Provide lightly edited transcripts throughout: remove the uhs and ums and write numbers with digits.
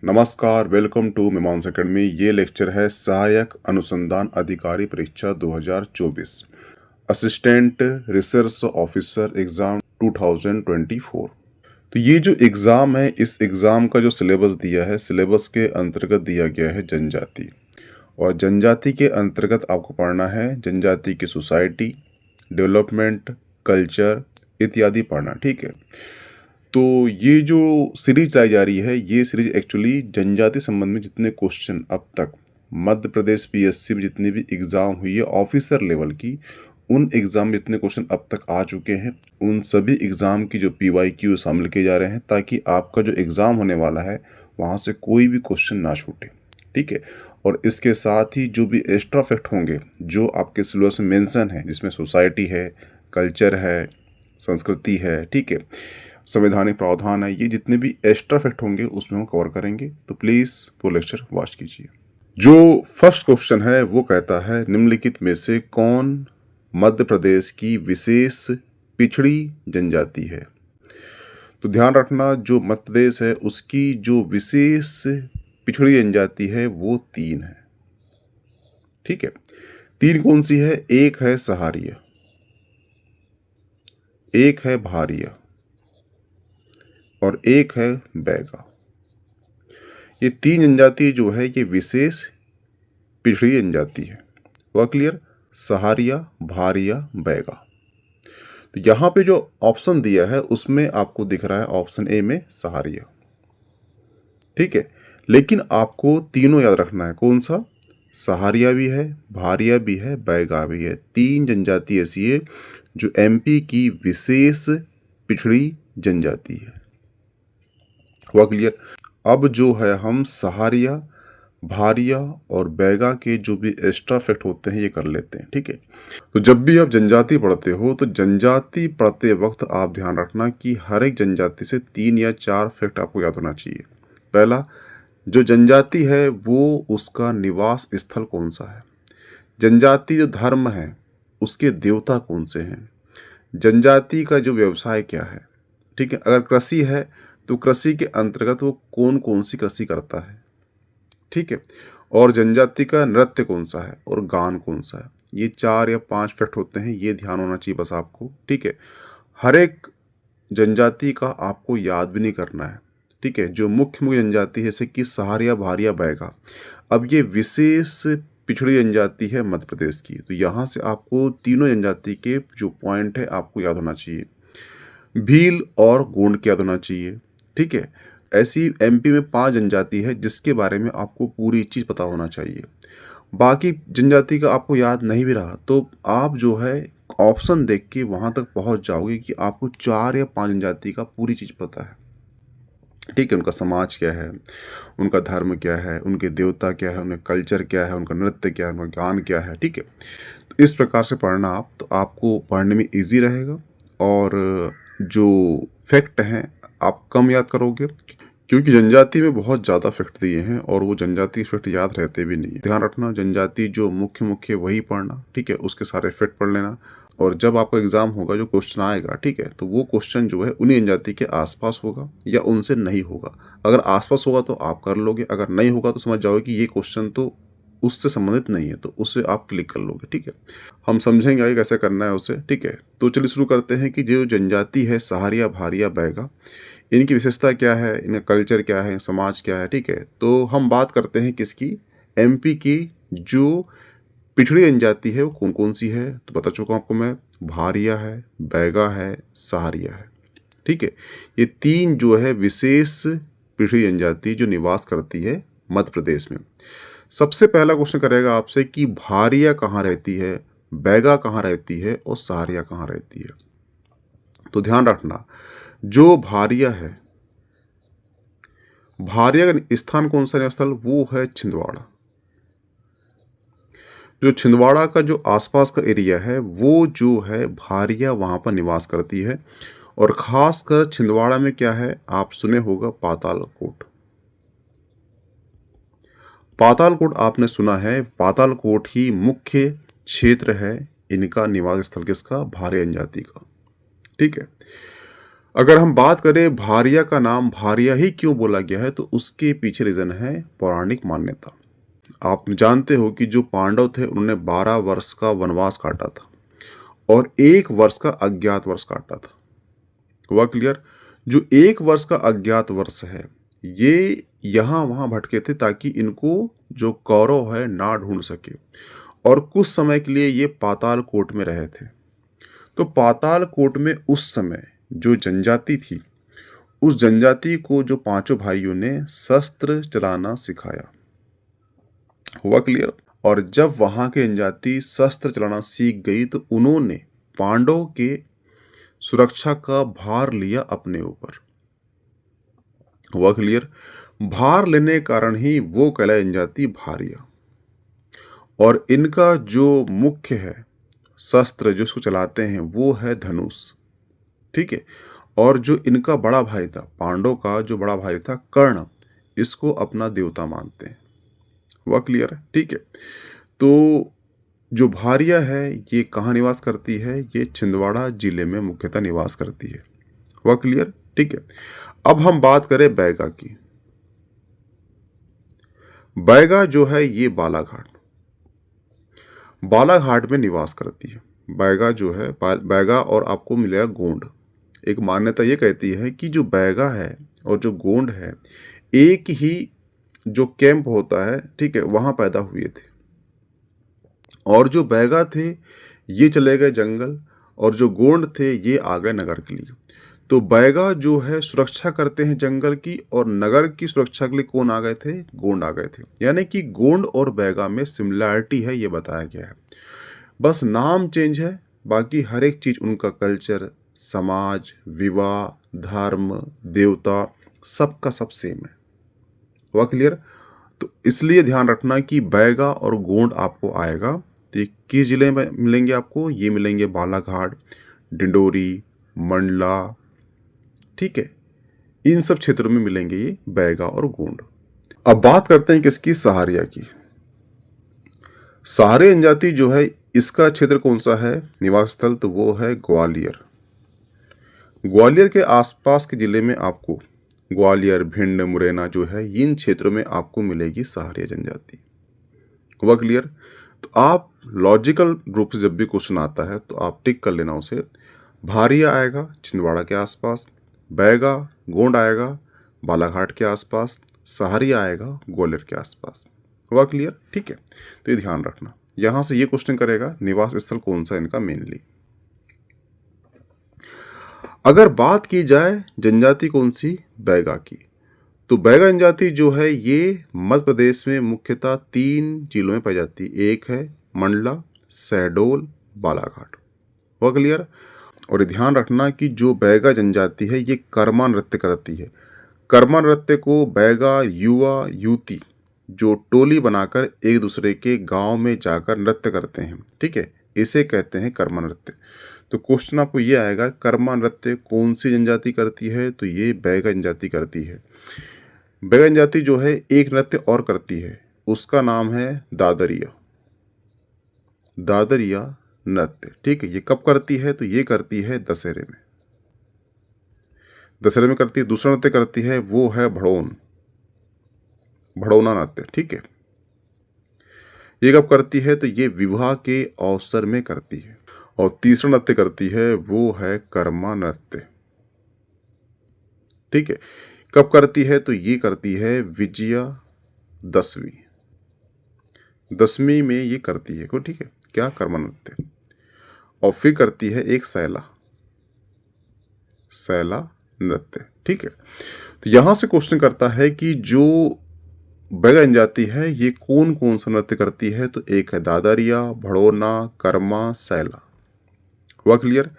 नमस्कार, welcome to मीमांस academy. ये lecture है सहायक अनुसंधान अधिकारी परीक्षा 2024 असिस्टेंट रिसर्च ऑफिसर एग्ज़ाम 2024। तो ये जो एग्ज़ाम है, इस एग्ज़ाम का जो सिलेबस दिया है, सिलेबस के अंतर्गत दिया गया है जनजाति। और जनजाति के अंतर्गत आपको पढ़ना है जनजाति की सोसाइटी, डेवलपमेंट, कल्चर इत्यादि पढ़ना। ठीक है, तो ये जो सीरीज लाई जा रही है, ये सीरीज एक्चुअली जनजाति संबंध में जितने क्वेश्चन अब तक मध्य प्रदेश पीएससी में जितनी भी एग्ज़ाम हुई है ऑफिसर लेवल की, उन एग्ज़ाम में जितने क्वेश्चन अब तक आ चुके हैं, उन सभी एग्ज़ाम की जो PYQ शामिल किए जा रहे हैं, ताकि आपका जो एग्ज़ाम होने वाला है वहाँ से कोई भी क्वेश्चन ना छूटे। ठीक है, और इसके साथ ही जो भी एक्स्ट्रा फैक्ट होंगे जो आपके सिलेबस में मेंशन है, जिसमें सोसाइटी है, कल्चर है, संस्कृति है, ठीक है, संवैधानिक प्रावधान है, ये जितने भी एक्स्ट्रा फैक्ट होंगे उसमें हम कवर करेंगे। तो प्लीज़ वो लेक्चर वॉच कीजिए। जो फर्स्ट क्वेश्चन है वो कहता है, निम्नलिखित में से कौन मध्य प्रदेश की विशेष पिछड़ी जनजाति है। तो ध्यान रखना, जो मध्य प्रदेश है उसकी जो विशेष पिछड़ी जनजाति है वो 3 है। ठीक है, 3 कौन सी है? एक है सहारिया, एक है भारिया और एक है बैगा। ये 3 जनजाति जो है ये विशेष पिछड़ी जनजाति है। वह क्लियर? सहारिया, भारिया, बैगा। तो यहाँ पे जो ऑप्शन दिया है उसमें आपको दिख रहा है ऑप्शन ए में सहारिया। ठीक है, लेकिन आपको तीनों याद रखना है। कौन सा? सहारिया भी है, भारिया भी है, बैगा भी है। 3 जनजाति ऐसी है जो MP की विशेष पिछड़ी जनजाति है। हुआ क्लियर? अब जो है हम सहारिया, भारिया और बैगा के जो भी एक्स्ट्रा फैक्ट होते हैं ये कर लेते हैं। ठीक है, तो जब भी आप जनजाति पढ़ते हो तो जनजाति पढ़ते वक्त आप ध्यान रखना कि हर एक जनजाति से 3 या 4 फैक्ट आपको याद होना चाहिए। पहला, जो जनजाति है वो उसका निवास स्थल कौन सा है। जनजाति जो धर्म है उसके देवता कौन से हैं। जनजाति का जो व्यवसाय क्या है। ठीक है, अगर कृषि है तो कृषि के अंतर्गत वो कौन कौन सी कृषि करता है। ठीक है, और जनजाति का नृत्य कौन सा है और गान कौन सा है। ये 4 या 5 फैक्ट होते हैं, ये ध्यान होना चाहिए बस आपको। ठीक है, हर एक जनजाति का आपको याद भी नहीं करना है। ठीक है, जो मुख्य जनजाति है जैसे कि सहारिया, भारिया, बैगा, अब ये विशेष पिछड़ी जनजाति है मध्य प्रदेश की। तो यहाँ से आपको तीनों जनजाति के जो पॉइंट है आपको याद होना चाहिए। भील और गोंड याद होना चाहिए। ठीक है, ऐसी MP में 5 जनजाति है जिसके बारे में आपको पूरी चीज़ पता होना चाहिए। बाकी जनजाति का आपको याद नहीं भी रहा तो आप जो है ऑप्शन देख के वहाँ तक पहुँच जाओगे कि आपको 4 या 5 जनजाति का पूरी चीज़ पता है। ठीक है, उनका समाज क्या है, उनका धर्म क्या है, उनके देवता क्या है, उनका कल्चर क्या है, उनका नृत्य क्या है, उनका गान क्या है। ठीक है, तो इस प्रकार से पढ़ना आप, तो आपको पढ़ने में ईजी रहेगा और जो फैक्ट हैं आप कम याद करोगे, क्योंकि जनजाति में बहुत ज़्यादा फैक्ट दिए हैं और वो जनजाति फैक्ट याद रहते भी नहीं है। ध्यान रखना, जनजाति जो मुख्य वही पढ़ना। ठीक है, उसके सारे फैक्ट पढ़ लेना और जब आपका एग्जाम होगा जो क्वेश्चन आएगा, ठीक है, तो वो क्वेश्चन जो है उन्हीं जनजाति के आसपास होगा या उनसे नहीं होगा। अगर आसपास होगा तो आप कर लोगे, अगर नहीं होगा तो समझ जाओगे कि ये क्वेश्चन तो उससे संबंधित नहीं है, तो उसे आप क्लिक कर लोगे। ठीक है, हम समझेंगे आगे कैसे करना है उसे। ठीक है, तो चलिए शुरू करते हैं कि जो जनजाति है सहारिया, भारिया, बैगा, इनकी विशेषता क्या है, इनका कल्चर क्या है, समाज क्या है। ठीक है, तो हम बात करते हैं किसकी? MP की जो पिछड़ी जनजाति है वो कौन कौन सी है, तो बता चुका हूँ आपको मैं। भारिया है, बैगा है, सहारिया है। ठीक है, ये 3 जो है विशेष पिछड़ी जनजाति जो निवास करती है मध्य प्रदेश में। सबसे पहला क्वेश्चन करेगा आपसे कि भारिया कहाँ रहती है, बैगा कहाँ रहती है और सहारिया कहाँ रहती है। तो ध्यान रखना, जो भारिया है, भारिया का स्थान कौन सा स्थल, वो है छिंदवाड़ा। जो छिंदवाड़ा का जो आसपास का एरिया है वो जो है भारिया वहाँ पर निवास करती है। और ख़ासकर छिंदवाड़ा में क्या है, आप सुने होगा पातालकोट। पातालकोट आपने सुना है, पातालकोट ही मुख्य क्षेत्र है इनका निवास स्थल किसका? भारिया जनजाति का। ठीक है, अगर हम बात करें भारिया का नाम भारिया ही क्यों बोला गया है, तो उसके पीछे रीजन है पौराणिक मान्यता। आप जानते हो कि जो पांडव थे उन्होंने 12 वर्ष का वनवास काटा था और 1 वर्ष का अज्ञातवास काटा था। हुआ क्लियर? जो 1 वर्ष का अज्ञातवास है, ये यहाँ वहाँ भटके थे ताकि इनको जो कौरव है ना ढूंढ सके, और कुछ समय के लिए ये पाताल कोट में रहे थे। तो पाताल कोट में उस समय जो जनजाति थी, उस जनजाति को जो पांचों भाइयों ने शस्त्र चलाना सिखाया। हुआ क्लियर? और जब वहां के जनजाति शस्त्र चलाना सीख गई तो उन्होंने पांडवों के सुरक्षा का भार लिया अपने ऊपर। हुआ क्लियर? भार लेने के कारण ही वो कहलाई जनजाति भारिया। और इनका जो मुख्य है शस्त्र जो इसको चलाते हैं वो है धनुष। ठीक है? और जो इनका बड़ा भाई था, पांडव का जो बड़ा भाई था कर्ण, इसको अपना देवता मानते हैं। वह क्लियर है? ठीक है। तो जो भारिया है ये कहाँ निवास करती है? ये छिंदवाड़ा जिले में मुख्यतः निवास करती है। वह क्लियर? ठीक है। अब हम बात करें बैगा की। बैगा जो है ये बालाघाट में निवास करती है। बैगा जो है, बैगा और आपको मिलेगा गोंड। एक मान्यता ये कहती है कि जो बैगा है और जो गोंड है एक ही जो कैंप होता है, ठीक है, वहां पैदा हुए थे। और जो बैगा थे ये चले गए जंगल और जो गोंड थे ये आ गए नगर के लिए। तो बैगा जो है सुरक्षा करते हैं जंगल की, और नगर की सुरक्षा के लिए कौन आ गए थे? गोंड आ गए थे। यानी कि गोंड और बैगा में सिमिलैरिटी है, ये बताया गया है। बस नाम चेंज है, बाकी हर एक चीज उनका कल्चर, समाज, विवाह, धर्म, देवता, सबका सब सेम है। हुआ क्लियर? तो इसलिए ध्यान रखना कि बैगा और गोंड आपको आएगा तो ये किस जिले में मिलेंगे आपको? ये मिलेंगे बालाघाट, डिंडोरी, मंडला, ठीक है, इन सब क्षेत्रों में मिलेंगे ये बैगा और गोंड। अब बात करते हैं किसकी? सहारिया की। सहारे जनजाति जो है इसका क्षेत्र कौन सा है निवास स्थल? तो वो है ग्वालियर। ग्वालियर के आसपास के जिले में आपको ग्वालियर, भिंड, मुरैना जो है इन क्षेत्रों में आपको मिलेगी सहारिया जनजाति। हुआ क्लियर? तो आप लॉजिकल रूप से जब भी क्वेश्चन आता है तो आप टिक कर लेना उसे। भारिया आएगा छिंदवाड़ा के आसपास, बैगा गोंड आएगा बालाघाट के आसपास, सहारिया आएगा ग्वालियर के आसपास। हुआ क्लियर? ठीक है। तो ये ध्यान रखना, यहां से ये क्वेश्चन करेगा निवास स्थल कौन सा इनका मेनली। अगर बात की जाए जनजाति कौन सी? बैगा की। तो बैगा जनजाति जो है ये मध्य प्रदेश में मुख्यतः 3 जिलों में पाई जाती है। एक है मंडला, शहडोल, बालाघाट। हुआ क्लियर? और ध्यान रखना कि जो बैगा जनजाति है ये कर्मा नृत्य करती है। कर्मा नृत्य को बैगा युवा युवती जो टोली बनाकर एक दूसरे के गांव में जाकर नृत्य करते हैं, ठीक है, इसे कहते हैं कर्मा नृत्य। तो क्वेश्चन आपको ये आएगा कर्मा नृत्य कौन सी जनजाति करती है? तो ये बैगा जनजाति करती है। बैगा जनजाति जो है एक नृत्य और करती है, उसका नाम है दादरिया। दादरिया नृत्य, ठीक है। ये कब करती है? तो ये करती है दशहरे में। दशहरे में करती है। दूसरा नृत्य करती है वो है भड़ौना नृत्य, ठीक है। ये कब करती है? तो ये विवाह के अवसर में करती है। और तीसरा नृत्य करती है वो है कर्मा नृत्य, ठीक है। कब करती है? तो ये करती है विजया दशमी में ये करती है को, ठीक है, क्या? कर्मा नृत्य। और फिर करती है एक सैला नृत्य, ठीक है। तो यहां से क्वेश्चन करता है कि जो बैगा जनजाति है ये कौन कौन सा नृत्य करती है? तो एक है दादरिया, भड़ौना, कर्मा, सैला। हुआ क्लियर?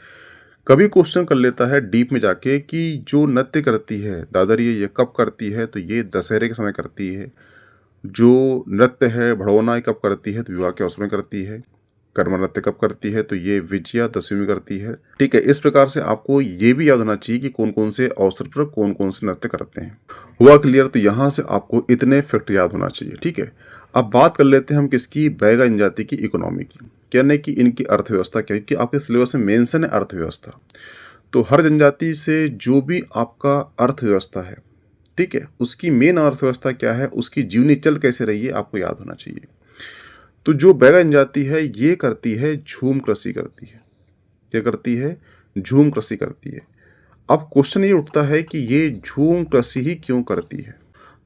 कभी क्वेश्चन कर लेता है डीप में जाके कि जो नृत्य करती है दादरिया ये कब करती है? तो ये दशहरे के समय करती है। जो नृत्य है भड़ौना कब करती है? तो विवाह के अवसर में करती है। कर्मा नृत्य कब करती है? तो ये विजया दशमी में करती है, ठीक है। इस प्रकार से आपको ये भी याद होना चाहिए कि कौन कौन से अवसर पर कौन कौन से नृत्य करते हैं। हुआ क्लियर? तो यहाँ से आपको इतने फैक्ट याद होना चाहिए, ठीक है। अब बात कर लेते हैं हम किसकी? बैगा जनजाति की इकोनॉमी की, यानी कि इनकी अर्थव्यवस्था क्या है, कि आपके सिलेबस में मेंशन है अर्थव्यवस्था। तो हर जनजाति से जो भी आपका अर्थव्यवस्था है, ठीक है, उसकी मेन अर्थव्यवस्था क्या है, उसकी जीवनी चल कैसे रही है, आपको याद होना चाहिए। तो जो बैगा जनजाति है ये करती है झूम कृषि करती है। क्या करती है? झूम कृषि करती है। अब क्वेश्चन ये उठता है कि ये झूम कृषि ही क्यों करती है?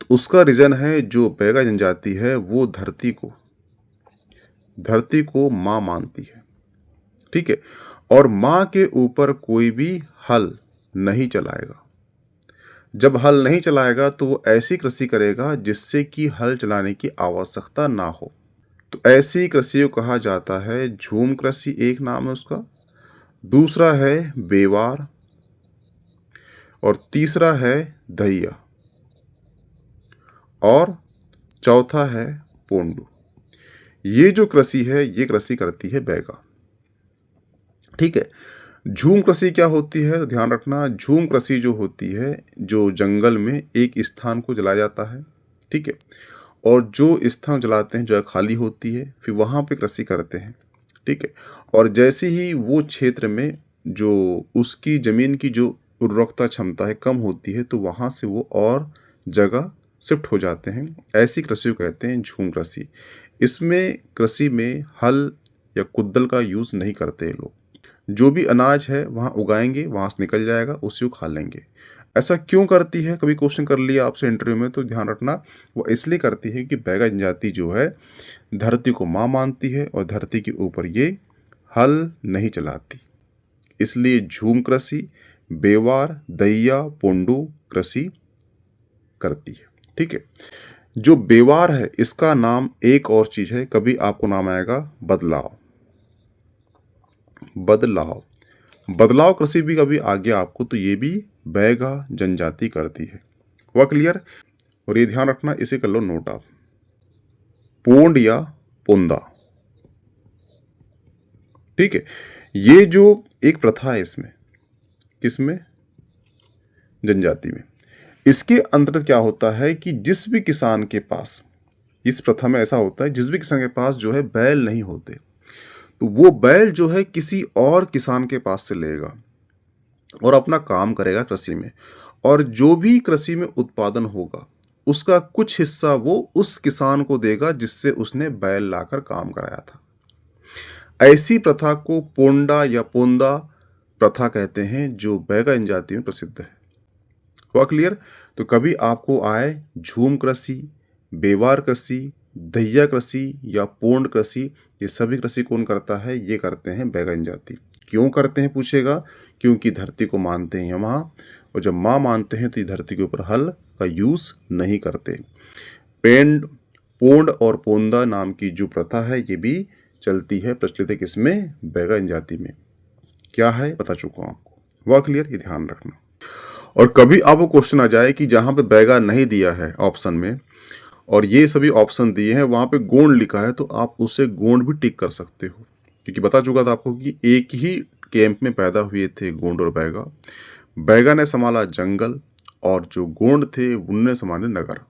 तो उसका रीजन है, जो बैगा जनजाति है वो धरती को माँ मानती है, ठीक है, और माँ के ऊपर कोई भी हल नहीं चलाएगा। जब हल नहीं चलाएगा तो वो ऐसी कृषि करेगा जिससे कि हल चलाने की आवश्यकता ना हो। तो ऐसी कृषि को कहा जाता है झूम कृषि, एक नाम है उसका। दूसरा है बेवार और तीसरा है दहिया और चौथा है पोंडू। ये जो कृषि है ये कृषि करती है बैगा, ठीक है। झूम कृषि क्या होती है तो ध्यान रखना, झूम कृषि जो होती है, जो जंगल में एक स्थान को जलाया जाता है, ठीक है, और जो स्थान जलाते हैं जगह खाली होती है, फिर वहाँ पे कृषि करते हैं, ठीक है। और जैसे ही वो क्षेत्र में जो उसकी ज़मीन की जो उर्वरकता क्षमता है कम होती है, तो वहाँ से वो और जगह शिफ्ट हो जाते हैं। ऐसी कृषि को कहते हैं झूम कृषि। इसमें कृषि में हल या कुद्दल का यूज़ नहीं करते ये लोग। जो भी अनाज है वहाँ उगाएंगे, वहाँ से निकल जाएगा, उसी को खा लेंगे। ऐसा क्यों करती है, कभी क्वेश्चन कर लिया आपसे इंटरव्यू में, तो ध्यान रखना वो इसलिए करती है कि बैगा जनजाति जो है धरती को माँ मानती है और धरती के ऊपर ये हल नहीं चलाती, इसलिए झूम कृषि, बेवार, दहिया, पोंडू कृषि करती है, ठीक है। जो बेवार है इसका नाम एक और चीज़ है, कभी आपको नाम आएगा बदलाव। बदलाव कृषि भी कभी आ गया आपको, तो ये भी बैगा जनजाति करती है। हुआ क्लियर? और ये ध्यान रखना, इसे कर लो नोट आप, पोंड या पोंदा, ठीक है। ये जो एक प्रथा है इसमें, किसमें? जनजाति में। इसके अंतर्गत क्या होता है कि जिस भी किसान के पास, इस प्रथा में ऐसा होता है, जिस भी किसान के पास जो है बैल नहीं होते, तो वो बैल जो है किसी और किसान के पास से लेगा और अपना काम करेगा कृषि में, और जो भी कृषि में उत्पादन होगा उसका कुछ हिस्सा वो उस किसान को देगा जिससे उसने बैल लाकर काम कराया था। ऐसी प्रथा को पोंडा या पोंदा प्रथा कहते हैं, जो बैगा जनजाति में प्रसिद्ध है। हुआ क्लियर? तो कभी आपको आए झूम कृषि, बेवार कृषि, दहिया कृषि या पोंड कृषि, ये सभी कृषि कौन करता है? ये करते हैं बैगा जनजाति। क्यों करते हैं पूछेगा? क्योंकि धरती को मानते हैं माँ, और जब माँ मानते हैं तो धरती के ऊपर हल का यूज़ नहीं करते। पोंड और पोंदा नाम की जो प्रथा है ये भी चलती है, प्रचलित है किसमें? बैगा जनजाति में। क्या है बता चुका हूँ आपको। हुआ क्लियर? ये ध्यान रखना। और कभी आपको क्वेश्चन आ जाए कि जहाँ पे बैगा नहीं दिया है ऑप्शन में और ये सभी ऑप्शन दिए हैं वहाँ पे गोंड लिखा है, तो आप उसे गोंड भी टिक कर सकते हो, क्योंकि बता चुका था आपको कि एक ही कैंप में पैदा हुए थे गोंड और बैगा। बैगा ने संभाला जंगल और जो गोंड थे उनने संभाले नगर,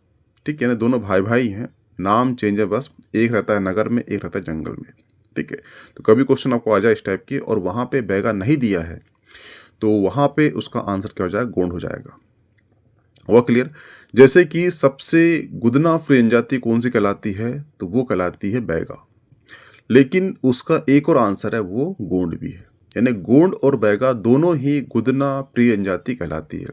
ठीक है ना। दोनों भाई भाई हैं, नाम चेंज है बस, एक रहता है नगर में, एक रहता है जंगल में, ठीक है। तो कभी क्वेश्चन आपको आ जाए इस टाइप की और वहाँ पे बैगा नहीं दिया है, तो वहाँ पे उसका आंसर क्या हो जाएगा? गोंड हो जाएगा। हुआ क्लियर? जैसे कि सबसे गुदना फ्री जनजाति कौन सी कहलाती है? तो वो कहलाती है बैगा, लेकिन उसका एक और आंसर है, वो गोंड भी है। यानी गोंड और बैगा दोनों ही गुदना प्रिय जनजाति कहलाती है।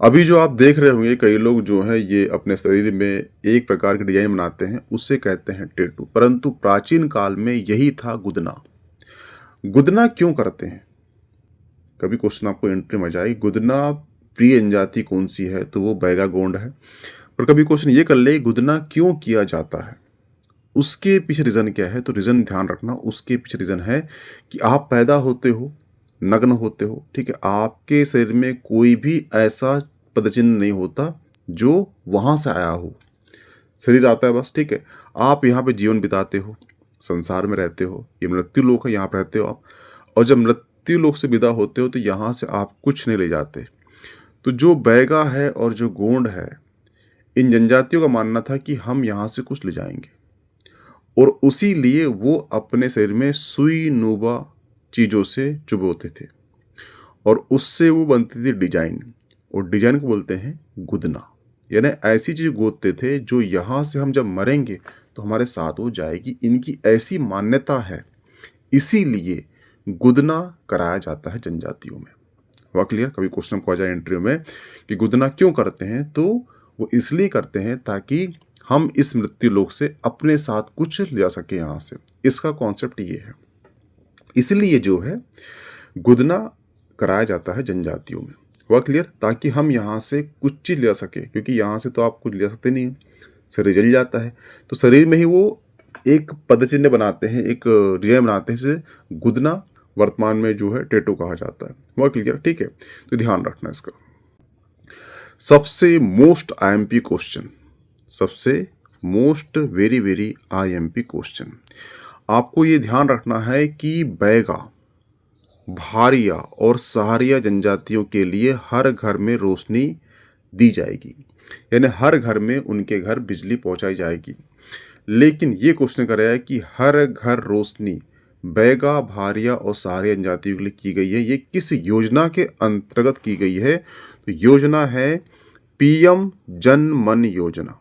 अभी जो आप देख रहे होंगे कई लोग जो है ये अपने शरीर में एक प्रकार के डिजाइन बनाते हैं, उससे कहते हैं टेटू, परंतु प्राचीन काल में यही था गुदना। गुदना क्यों करते हैं? कभी क्वेश्चन आपको एंट्री में जाए, गुदना प्रिय जनजाति कौन सी है? तो वो बैगा गोंड है। पर कभी क्वेश्चन ये कर ले, गुदना क्यों किया जाता है, उसके पीछे रीज़न क्या है? तो रीज़न ध्यान रखना, उसके पीछे रीज़न है कि आप पैदा होते हो, नग्न होते हो, ठीक है, आपके शरीर में कोई भी ऐसा पदचिन्ह नहीं होता जो वहाँ से आया हो। शरीर आता है बस, ठीक है, आप यहाँ पे जीवन बिताते हो, संसार में रहते हो, ये मृत्यु लोक है, यहाँ पर रहते हो आप, और जब मृत्यु लोक से विदा होते हो तो यहाँ से आप कुछ नहीं ले जाते। तो जो बैगा है और जो गोंड है, इन जनजातियों का मानना था कि हम यहाँ से कुछ ले जाएंगे, और उसी लिए वो अपने शरीर में सुई नुबा चीज़ों से चुभोते थे, और उससे वो बनती थी डिजाइन, और डिजाइन को बोलते हैं गुदना। यानी ऐसी चीज गोदते थे जो यहाँ से हम जब मरेंगे तो हमारे साथ हो जाएगी, इनकी ऐसी मान्यता है, इसीलिए गुदना कराया जाता है जनजातियों में। हुआ क्लियर? कभी क्वेश्चन को आ जाए इंटरव्यू में कि गुदना क्यों करते हैं, तो वो इसलिए करते हैं ताकि हम इस मृत्यु लोक से अपने साथ कुछ ले जा सके यहाँ से। इसका कॉन्सेप्ट ये है, इसलिए जो है गुदना कराया जाता है जनजातियों में। हुआ क्लियर? ताकि हम यहाँ से कुछ चीज ले सके, क्योंकि यहाँ से तो आप कुछ ले सकते नहीं, शरीर जल जाता है। तो शरीर में ही वो एक पद चिन्ह बनाते हैं, एक डिजाइन बनाते हैं, जिसे गुदना वर्तमान में जो है टेटू कहा जाता है। हुआ क्लियर? ठीक है, तो ध्यान रखना इसका। सबसे मोस्ट आईएमपी क्वेश्चन, सबसे most very very IMP question, आपको ये ध्यान रखना है कि बैगा, भारिया और सहारिया जनजातियों के लिए हर घर में रोशनी दी जाएगी, यानी हर घर में उनके घर बिजली पहुंचाई जाएगी। लेकिन ये क्वेश्चन कर रहा है कि हर घर रोशनी बैगा, भारिया और सहारिया जनजातियों के लिए की गई है, ये किस योजना के अंतर्गत की गई है? तो योजना है पीएम जन मन योजना।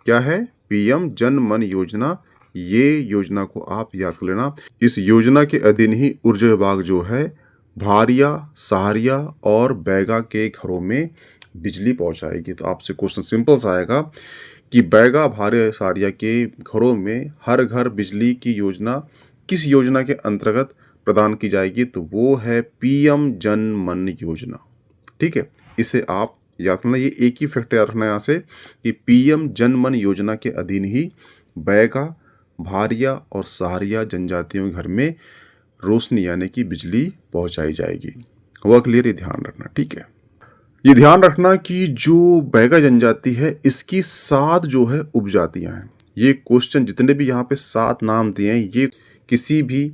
क्या है? पीएम जन मन योजना। ये योजना को आप याद कर लेना। इस योजना के अधीन ही ऊर्जा विभाग जो है भारिया, सहारिया और बैगा के घरों में बिजली पहुंचाएगी। तो आपसे क्वेश्चन सिंपल सा आएगा कि बैगा, भारिया, सहारिया के घरों में हर घर बिजली की योजना किस योजना के अंतर्गत प्रदान की जाएगी? तो वो है पीएम जन मन योजना। ठीक है, इसे आप याद रखना। ये एक ही फैक्ट याद रखना यहाँ से कि पीएम जन मन योजना के अधीन ही बैगा, भारिया और सहारिया जनजातियों के घर में रोशनी यानी कि बिजली पहुंचाई जाएगी। हुआ क्लियर? ये ध्यान रखना। ठीक है, ये ध्यान रखना कि जो बैगा जनजाति है इसकी 7 जो है उपजातियां हैं। ये क्वेश्चन जितने भी यहाँ पे 7 नाम दिए हैं, ये किसी भी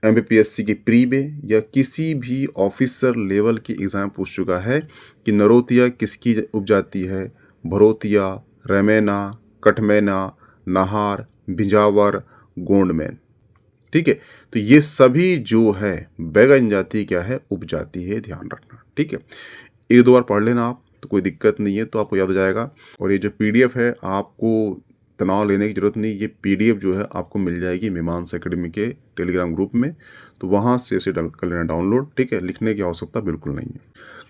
एमपीपीएससी की प्री में या किसी भी ऑफिसर लेवल की एग्जाम पूछ चुका है कि नरोतिया किसकी उपजाति है, भरोतिया, रेमेना, कटमेना, नाहार, बिजावर, गोंडमैन। ठीक है, तो ये सभी जो है बैगा जनजाति क्या है? उपजाति है, ध्यान रखना। ठीक है, एक दो बार पढ़ लेना आप, तो कोई दिक्कत नहीं है, तो आपको याद हो जाएगा। और ये जो पीडीएफ है, आपको तनाव लेने की जरूरत नहीं, ये पीडीएफ जो है आपको मिल जाएगी मीमांस एकेडमी के टेलीग्राम ग्रुप में, तो वहाँ से इसे कर लेना डाउनलोड। ठीक है, लिखने की आवश्यकता बिल्कुल नहीं है।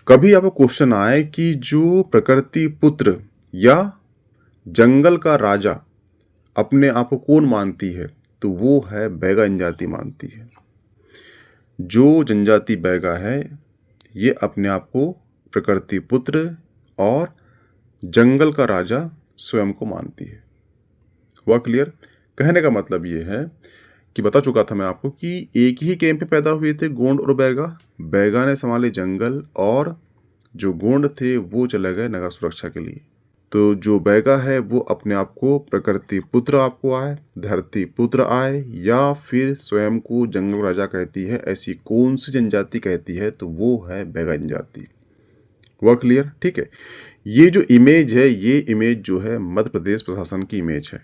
कभी आपको क्वेश्चन आए कि जो प्रकृति पुत्र या जंगल का राजा अपने आप को कौन मानती है? तो वो है बैगा जनजाति मानती है। जो जनजाति बैगा है ये अपने आप को प्रकृति पुत्र और जंगल का राजा स्वयं को मानती है। हुआ क्लियर? कहने का मतलब ये है कि बता चुका था मैं आपको कि एक ही कैंप पे पैदा हुए थे गोंड और बैगा। बैगा ने संभाले जंगल और जो गोंड थे वो चले गए नगर सुरक्षा के लिए। तो जो बैगा है वो अपने आप को प्रकृति पुत्र आपको आए, धरती पुत्र आए, या फिर स्वयं को जंगल राजा कहती है, ऐसी कौन सी जनजाति कहती है? तो वो है बैगा जनजाति। हुआ क्लियर? ठीक है, ये जो इमेज है, ये इमेज जो है मध्य प्रदेश प्रशासन की इमेज है,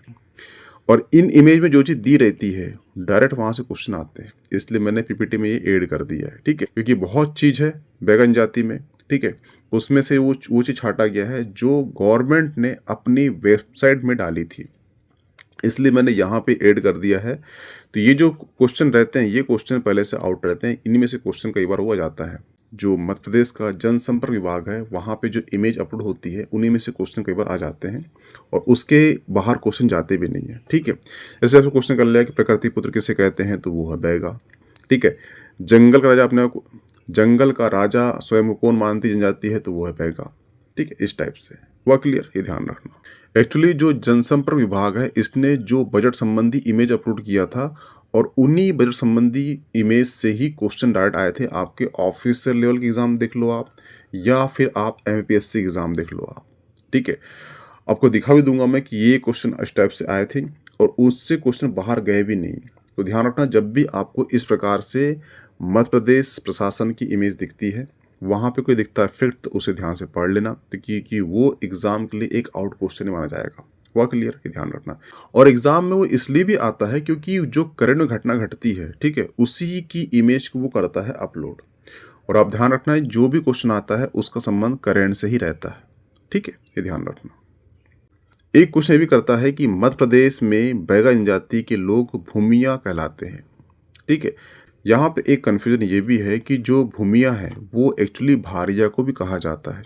और इन इमेज में जो चीज़ दी रहती है डायरेक्ट वहाँ से क्वेश्चन आते हैं, इसलिए मैंने पीपीटी में ये ऐड कर दिया है। ठीक है, क्योंकि बहुत चीज़ है बैगा जनजाति में। ठीक है, उसमें से वो चीज़ छाटा गया है जो गवर्नमेंट ने अपनी वेबसाइट में डाली थी, इसलिए मैंने यहाँ पे ऐड कर दिया है। तो ये जो क्वेश्चन रहते हैं, ये क्वेश्चन पहले से आउट रहते हैं। इनमें से क्वेश्चन कई बार हुआ जाता है, जो मध्य प्रदेश का जनसंपर्क विभाग है वहाँ पे जो इमेज अपलोड होती है उन्हीं में से क्वेश्चन कई बार आ जाते हैं, और उसके बाहर क्वेश्चन जाते भी नहीं है। ठीक है, जैसे आपसे क्वेश्चन कर लिया कि प्रकृति पुत्र किसे कहते हैं? तो वो है बैगा। ठीक है, जंगल का राजा अपने जंगल का राजा स्वयं को कौन मानती जनजाति है? तो वो है बैगा। ठीक है, इस टाइप से। हुआ क्लियर? ये ध्यान रखना। एक्चुअली जो जनसंपर्क विभाग है इसने जो बजट संबंधी इमेज अपलोड किया था, और उन्हीं बजट संबंधी इमेज से ही क्वेश्चन डायरेक्ट आए थे। आपके ऑफिसर लेवल के एग्जाम देख लो आप, या फिर आप एमपीएससी एग्जाम देख लो आप। ठीक है, आपको दिखा भी दूंगा मैं कि ये क्वेश्चन इस टाइप से आए थे, और उससे क्वेश्चन बाहर गए भी नहीं। तो ध्यान रखना, जब भी आपको इस प्रकार से मध्य प्रदेश प्रशासन की इमेज दिखती है, वहाँ पे कोई दिखता है फैक्ट, तो उसे ध्यान से पढ़ लेना, क्योंकि वो एग्जाम के लिए एक आउट क्वेश्चन ही माना जाएगा। हुआ क्लियर? ये ध्यान रखना। और एग्जाम में वो इसलिए भी आता है क्योंकि जो करंट में घटना घटती है, ठीक है, उसी की इमेज को वो करता है अपलोड, और आप ध्यान रखना है जो भी क्वेश्चन आता है उसका संबंध करेंट से ही रहता है, ठीक है, ये ध्यान रखना। एक क्वेश्चन ये भी करता है कि मध्य प्रदेश में बैगा जनजाति के लोग भूमिया कहलाते हैं, ठीक है। यहाँ पे एक कन्फ्यूजन ये भी है कि जो भूमिया है वो एक्चुअली भारिया को भी कहा जाता है,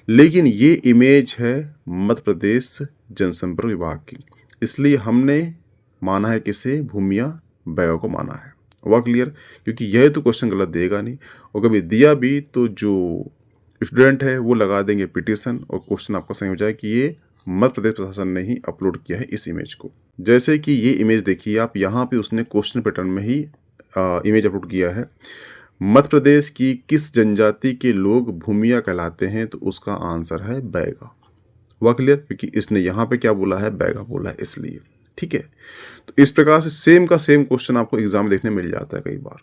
लेकिन ये इमेज है मध्य प्रदेश जनसंपर्क विभाग की, इसलिए हमने माना है किसे, भूमिया बैगा को माना है। हुआ क्लियर? क्योंकि यह तो क्वेश्चन गलत देगा नहीं, और कभी दिया भी तो जो स्टूडेंट है वो लगा देंगे पिटीशन और क्वेश्चन आपका सही हो जाए कि ये मध्य प्रदेश प्रशासन ने ही अपलोड किया है इस इमेज को। जैसे कि ये इमेज देखिए आप, यहाँ पे उसने क्वेश्चन पैटर्न में ही इमेज अपलोड किया है। मध्य प्रदेश की किस जनजाति के लोग भूमिया कहलाते हैं, तो उसका आंसर है बैगा। हुआ क्लियर? क्योंकि इसने यहाँ पे क्या बोला है, बैगा बोला है, इसलिए, ठीक है। तो इस प्रकार से सेम का सेम क्वेश्चन आपको एग्जाम देखने मिल जाता है कई बार,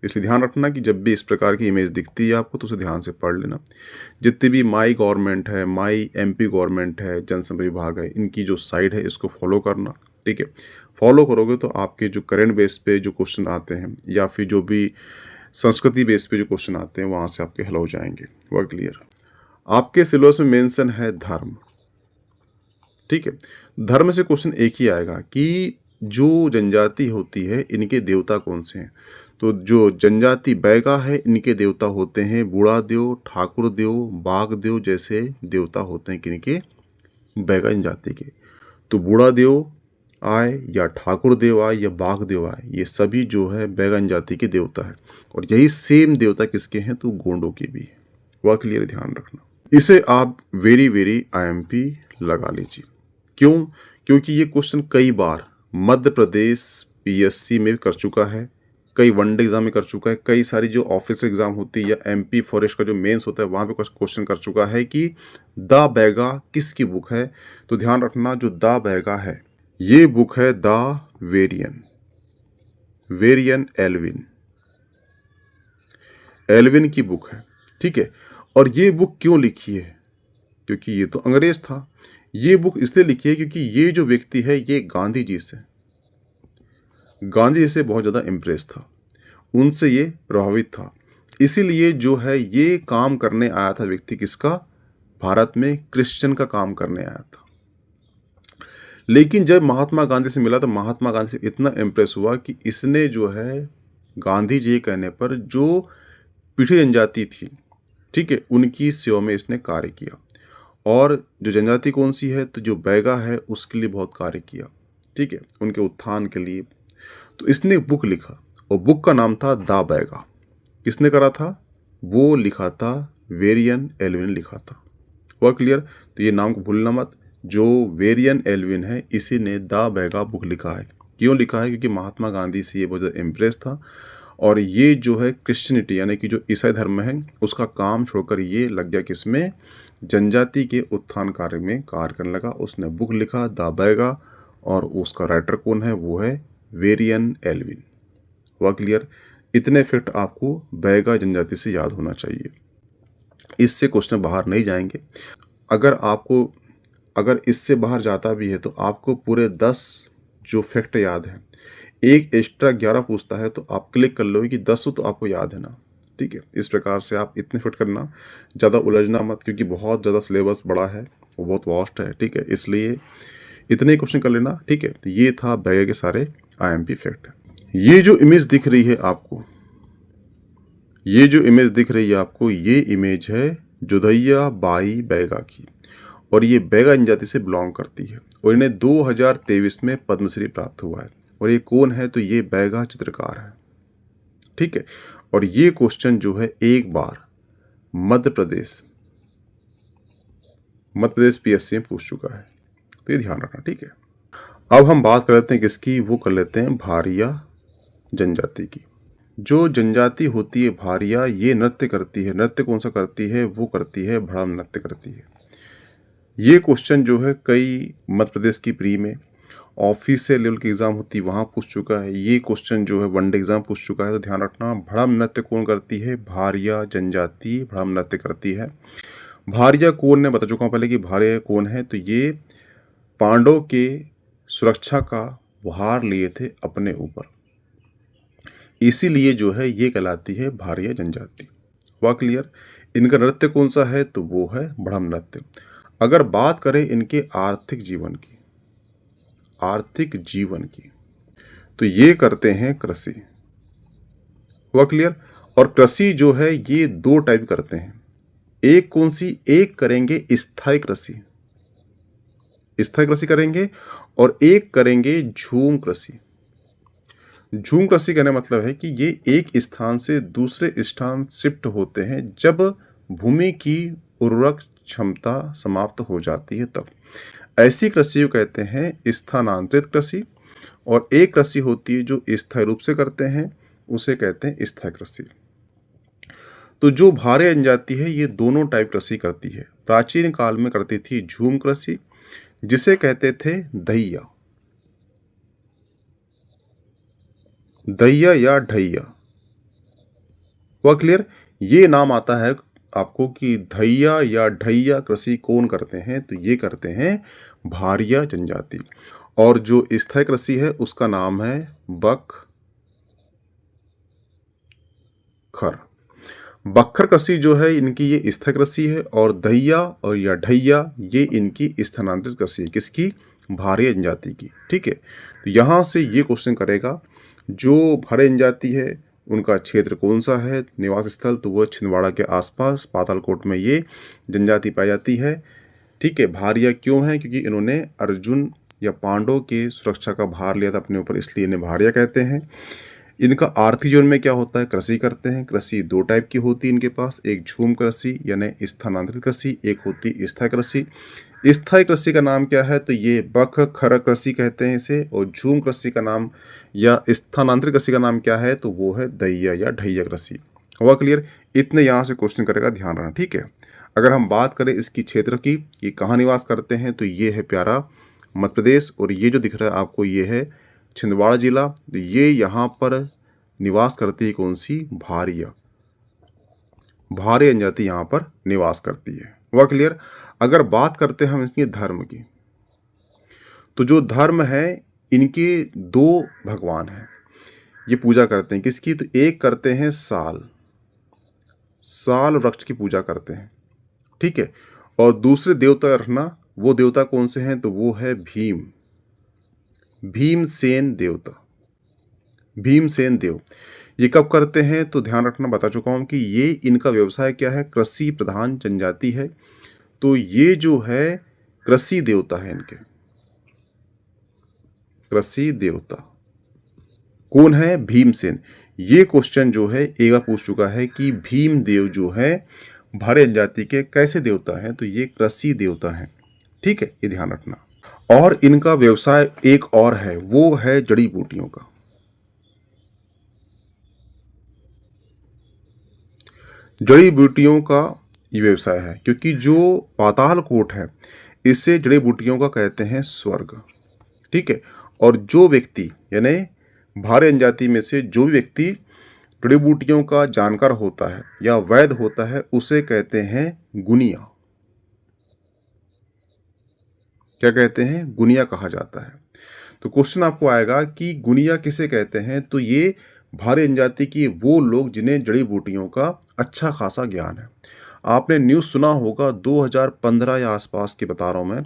इसलिए ध्यान रखना कि जब भी इस प्रकार की इमेज दिखती है आपको तो उसे ध्यान से पढ़ लेना। जितनी भी माई गवर्नमेंट है, माई MP गवर्नमेंट है, जनसंपर्क विभाग है, इनकी जो साइट है इसको फॉलो करना, ठीक है। फॉलो करोगे तो आपके जो करंट बेस पे जो क्वेश्चन आते हैं या फिर जो भी संस्कृति बेस पे जो क्वेश्चन आते हैं वहाँ से आपके हल हो जाएंगे। Work clear? आपके सिलेबस में मेंशन है धर्म, ठीक है। धर्म से क्वेश्चन एक ही आएगा कि जो जनजाति होती है इनके देवता कौन से हैं। तो जो जनजाति बैगा है इनके देवता होते हैं बूढ़ा देव, ठाकुर देव, बाघ देव जैसे देवता होते हैं किनके, बैगा जनजाति के। तो बूढ़ा देव आए या ठाकुर देव आए या बाघ देव आए, ये सभी जो है बैगा जनजाति के देवता है, और यही सेम देवता किसके हैं, तो गोंडों के भी है। वह क्लियर ध्यान रखना। इसे आप वेरी IMP लगा लीजिए। क्यों? क्योंकि ये क्वेश्चन कई बार मध्य प्रदेश PSC में कर चुका है, कई वनडे एग्जाम में कर चुका है, कई सारी जो ऑफिस एग्जाम होती है या MP फॉरेस्ट का जो मेंस होता है वहाँ पे क्वेश्चन कर चुका है कि द बैगा किसकी बुक है। तो ध्यान रखना जो द बैगा है ये बुक है द वेरियन एल्विन की बुक है, ठीक है। और ये बुक क्यों लिखी है, क्योंकि ये तो अंग्रेज था। ये बुक इसलिए लिखी है क्योंकि ये जो व्यक्ति है ये गांधी जी से बहुत ज़्यादा इम्प्रेस था, उनसे ये प्रभावित था, इसीलिए जो है ये काम करने आया था व्यक्ति किसका, भारत में क्रिश्चियन का काम करने आया था। लेकिन जब महात्मा गांधी से मिला तो महात्मा गांधी से इतना इम्प्रेस हुआ कि इसने जो है गांधी जी के कहने पर जो पिछड़ी जनजाति थी, ठीक है, उनकी सेवा में इसने कार्य किया। और जो जनजाति कौन सी है, तो जो बैगा है उसके लिए बहुत कार्य किया, ठीक है, उनके उत्थान के लिए। तो इसने बुक लिखा और बुक का नाम था द बैगा। किसने करा था, वो लिखा था वेरियन एल्विन लिखा था। हुआ क्लियर? तो ये नाम को भूलना मत, जो वेरियन एल्विन है इसी ने द बैगा बुक लिखा है। क्यों लिखा है? क्योंकि महात्मा गांधी से ये बहुत ज़्यादा इम्प्रेस था, और ये जो है क्रिश्चियनिटी यानी कि जो ईसाई धर्म है उसका काम छोड़कर ये लग गया किसमें, जनजाति के उत्थान कार्य में कार्य करने लगा। उसने बुक लिखा द बैगा, और उसका राइटर कौन है, वो है वेरियन एल्विन। हुआ क्लियर? इतने फैक्ट आपको बैगा जनजाति से याद होना चाहिए, इससे क्वेश्चन बाहर नहीं जाएंगे। अगर इससे बाहर जाता भी है तो आपको पूरे 10 जो फैक्ट याद हैं, एक एक्स्ट्रा 11 पूछता है तो आप क्लिक कर लो कि 10 तो आपको याद है ना, ठीक है। इस प्रकार से आप इतने फिट करना, ज़्यादा उलझना मत, क्योंकि बहुत ज़्यादा सिलेबस बड़ा है, वो बहुत वास्ट है, ठीक है, इसलिए इतने क्वेश्चन कर लेना, ठीक है। तो ये था बैगा के सारे IMP फैक्ट। ये जो इमेज दिख रही है आपको, ये इमेज है जोधैया बाई बैगा की, और ये बैगा जनजाति से बिलोंग करती है, और इन्हें 2023 में पद्मश्री प्राप्त हुआ है। और ये कौन है, तो ये बैगा चित्रकार है, ठीक है। और ये क्वेश्चन जो है एक बार मध्य प्रदेश PSC में पूछ चुका है, तो ये ध्यान रखना, ठीक है। अब हम बात कर लेते हैं किसकी, वो कर लेते हैं भारिया जनजाति की। जो जनजाति होती है भारिया, ये नृत्य करती है। नृत्य कौन सा करती है, वो करती है भ्रम नृत्य करती है। ये क्वेश्चन जो है कई मध्य प्रदेश की प्री में ऑफिस से लेवल की एग्जाम होती है वहाँ पूछ चुका है। ये क्वेश्चन जो है वनडे एग्जाम पूछ चुका है, तो ध्यान रखना। भ्रम नृत्य कौन करती है, भारिया जनजाति भ्रम नृत्य करती है। भारिया कौन ने बता चुका हूँ पहले कि भारिया कौन है, तो ये पांडव के सुरक्षा का भार लिए थे अपने ऊपर, इसीलिए जो है ये कहलाती है भारिया जनजाति। हुआ क्लियर? इनका नृत्य कौन सा है? तो वो है बड़हम नृत्य। अगर बात करें इनके आर्थिक जीवन की, तो ये करते हैं कृषि। हुआ क्लियर? और कृषि जो है ये दो टाइप करते हैं। एक कौन सी? एक करेंगे स्थायी कृषि, करेंगे, और एक करेंगे झूम कृषि। झूम कृषि कहने मतलब है कि ये एक स्थान से दूसरे स्थान शिफ्ट होते हैं जब भूमि की उर्वरक क्षमता समाप्त हो जाती है तब। ऐसी कृषि को कहते हैं स्थानांतरित कृषि, और एक कृषि होती है जो स्थायी रूप से करते हैं, उसे कहते हैं स्थायी कृषि। तो जो भारे जनजाति है ये दोनों टाइप कृषि करती है। प्राचीन काल में करती थी झूम कृषि, जिसे कहते थे दहिया या ढैया। हुआ क्लियर? ये नाम आता है आपको कि धैया या ढैया कृषि कौन करते हैं? तो ये करते हैं भारिया जनजाति। और जो स्थायी कृषि है उसका नाम है बखर। बखर कृषि जो है इनकी ये स्थायी कृषि है, और दहिया और या ढैया ये इनकी स्थानांतरित कृषि है। किसकी? भारिया जनजाति की। ठीक है, तो यहाँ से ये क्वेश्चन करेगा जो भारिया जनजाति है उनका क्षेत्र कौन सा है, निवास स्थल? तो वह छिंदवाड़ा के आसपास पातालकोट में ये जनजाति पाई जाती है। ठीक है, भारिया क्यों है? क्योंकि इन्होंने अर्जुन या पांडवों की सुरक्षा का भार लिया था अपने ऊपर, इसलिए इन्हें भारिया कहते हैं। इनका आर्थिक जीवन में क्या होता है? कृषि करते हैं। कृषि दो टाइप की होती है इनके पास, एक झूम कृषि यानी स्थानांतरित कृषि, एक होती स्थायी कृषि। स्थायी कृषि का नाम क्या है? तो ये बख खर कृषि कहते हैं इसे, और झूम कृषि का नाम या स्थानांतरित कृषि का नाम क्या है? तो वो है दैया या ढैया कृषि। हुआ क्लियर? इतने यहाँ से क्वेश्चन करेगा, ध्यान रखना। ठीक है, अगर हम बात करें इसकी क्षेत्र की, ये कहाँ निवास करते हैं, तो ये है प्यारा मध्य प्रदेश, और ये जो दिख रहा है आपको ये है छिंदवाड़ा जिला। तो ये यहाँ पर निवास करती है कौन सी? भारिया जनजाति यहाँ पर निवास करती है। हुआ क्लियर? अगर बात करते हैं हम इसके धर्म की, तो जो धर्म है इनके दो भगवान हैं, ये पूजा करते हैं। किसकी? तो एक करते हैं साल वृक्ष की पूजा करते हैं। ठीक है, और दूसरे देवता रखना, वो देवता कौन से हैं? तो वो है भीमसेन देव। ये कब करते हैं? तो ध्यान रखना, बता चुका हूं कि ये इनका व्यवसाय क्या है? कृषि प्रधान जनजाति है। तो ये जो है कृषि देवता है इनके। कृषि देवता कौन है? भीमसेन। ये क्वेश्चन जो है एक बार पूछ चुका है कि भीमदेव जो है भारे जनजाति के कैसे देवता हैं? तो ये कृषि देवता हैं। ठीक है, ये ध्यान रखना। और इनका व्यवसाय एक और है, वो है जड़ी बूटियों का। जड़ी बूटियों का ये व्यवसाय है, क्योंकि जो पातालकोट है इसे जड़ी बूटियों का कहते हैं स्वर्ग। ठीक है, और जो व्यक्ति यानी भारे जनजाति में से जो भी व्यक्ति जड़ी बूटियों का जानकार होता है या वैद्य होता है उसे कहते हैं गुनिया। क्या कहते हैं? गुनिया कहा जाता है। तो क्वेश्चन आपको आएगा कि गुनिया किसे कहते हैं? तो ये भारे जनजाति की वो लोग जिन्हें जड़ी बूटियों का अच्छा खासा ज्ञान है। आपने न्यूज़ सुना होगा 2015 या आसपास की बता रहा हूँ मैं,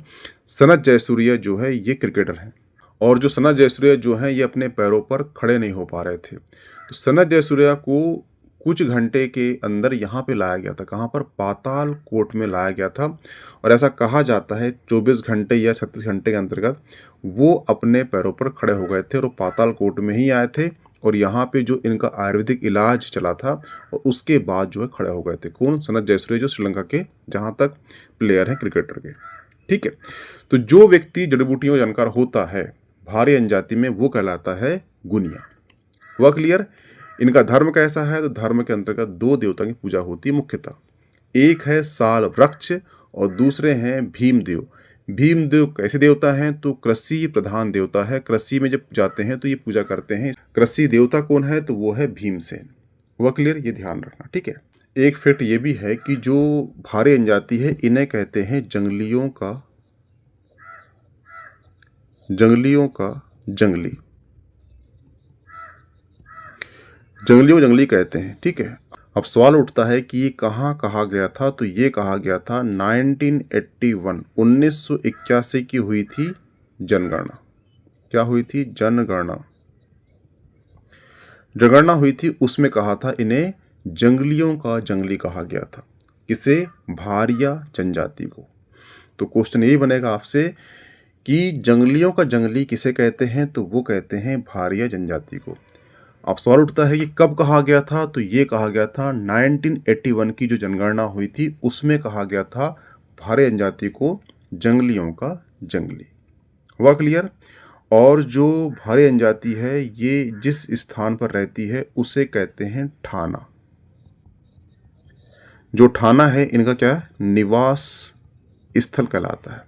सनत जयसूर्या जो है ये क्रिकेटर हैं, और जो सनत जयसूर्या जो हैं ये अपने पैरों पर खड़े नहीं हो पा रहे थे। तो सनत जयसूर्या को कुछ घंटे के अंदर यहाँ पे लाया गया था। कहाँ पर? पातालकोट में लाया गया था, और ऐसा कहा जाता है 24 घंटे या 36 घंटे के अंतर्गत वो अपने पैरों पर खड़े हो गए थे, और पातालकोट में ही आए थे, और यहाँ पे जो इनका आयुर्वेदिक इलाज चला था और उसके बाद जो है खड़े हो गए थे। कौन? सनत जयसूर्या, जो श्रीलंका के जहाँ तक प्लेयर हैं क्रिकेटर के। ठीक है, तो जो व्यक्ति जड़ी बूटियों जानकार होता है भारे जनजाति में वो कहलाता है गुनिया। हुआ क्लियर? इनका धर्म कैसा है? तो धर्म के अंतर्गत दो देवता की पूजा होती है मुख्यतः। एक है साल वृक्ष और दूसरे हैं भीमदेव। भीमदेव कैसे देवता हैं? तो कृषि प्रधान देवता है। कृषि में जब जाते हैं तो ये पूजा करते हैं। कृषि देवता कौन है? तो वो है भीमसेन। हुआ क्लियर? ये ध्यान रखना। ठीक है, एक फैक्ट ये भी है कि जो भारे जनजाति है इन्हें कहते हैं जंगलियों का जंगली। जंगलियों को जंगली कहते हैं, ठीक है। अब सवाल उठता है कि ये कहाँ कहा गया था, तो ये कहा गया था 1981 की हुई थी जनगणना। क्या हुई थी? जनगणना हुई थी, उसमें कहा था इन्हें जंगलियों का जंगली कहा गया था। किसे? भारिया जनजाति को। तो क्वेश्चन यही बनेगा आपसे कि जंगलियों का जंगली किसे कहते हैं, तो वो कहते हैं भारिया जनजाति को। अब सवाल उठता है कि कब कहा गया था, तो ये कहा गया था 1981 की जो जनगणना हुई थी उसमें कहा गया था भारिया जनजाति को जंगलियों का जंगली। हुआ क्लियर? और जो भारिया जनजाति है ये जिस स्थान पर रहती है उसे कहते हैं ठाना। जो ठाना है इनका क्या है? निवास स्थल कहलाता है।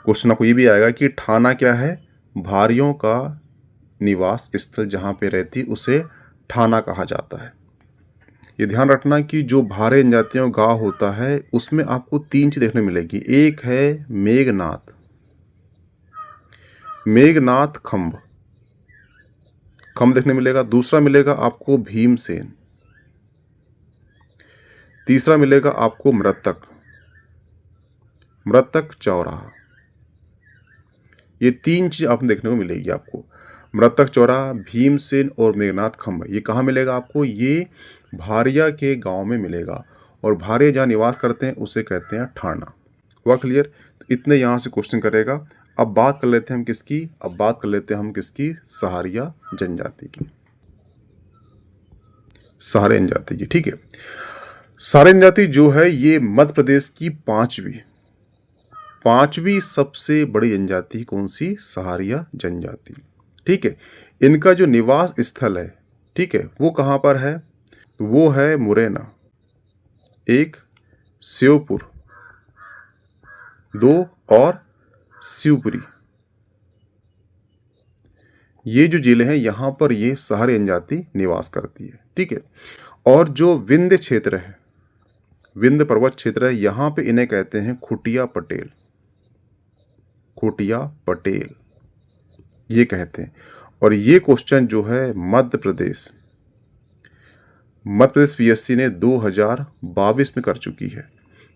क्वेश्चन आपको ये भी आएगा कि ठाना क्या है? भारियों का निवास स्थल जहाँ पे रहती उसे ठाना कहा जाता है। ये ध्यान रखना कि जो भारिया जनजातियों गांव होता है उसमें आपको 3 चीज़ देखने मिलेगी। एक है मेघनाथ खंभ देखने मिलेगा। दूसरा मिलेगा आपको भीमसेन। तीसरा मिलेगा आपको मृतक चौराहा। ये 3 चीज आपको देखने को मिलेगी आपको। मृतक चौराहा, भीमसेन और मेघनाथ खंभ। ये कहाँ मिलेगा आपको? ये भारिया के गांव में मिलेगा। और भारिया जहाँ निवास करते हैं उसे कहते हैं ठाना। हुआ क्लियर? तो इतने यहाँ से क्वेश्चन करेगा। अब बात कर लेते हैं हम किसकी? सहारिया जनजाति की। सहारिया जनजाति की, ठीक है। सहारिया जनजाति जो है ये मध्य प्रदेश की पांचवी सबसे बड़ी जनजाति कौन सी? सहारिया जनजाति, ठीक है। इनका जो निवास स्थल है, ठीक है, वो कहाँ पर है? तो वो है मुरैना, 1 श्योपुर, 2 और शिवपुरी। ये जो जिले हैं यहाँ पर ये सहारिया जनजाति निवास करती है, ठीक है। और जो विंध्य पर्वत क्षेत्र है यहाँ पे इन्हें कहते हैं खुटिया पटेल ये कहते हैं। और ये क्वेश्चन जो है मध्य प्रदेश पीएससी ने 2022 में कर चुकी है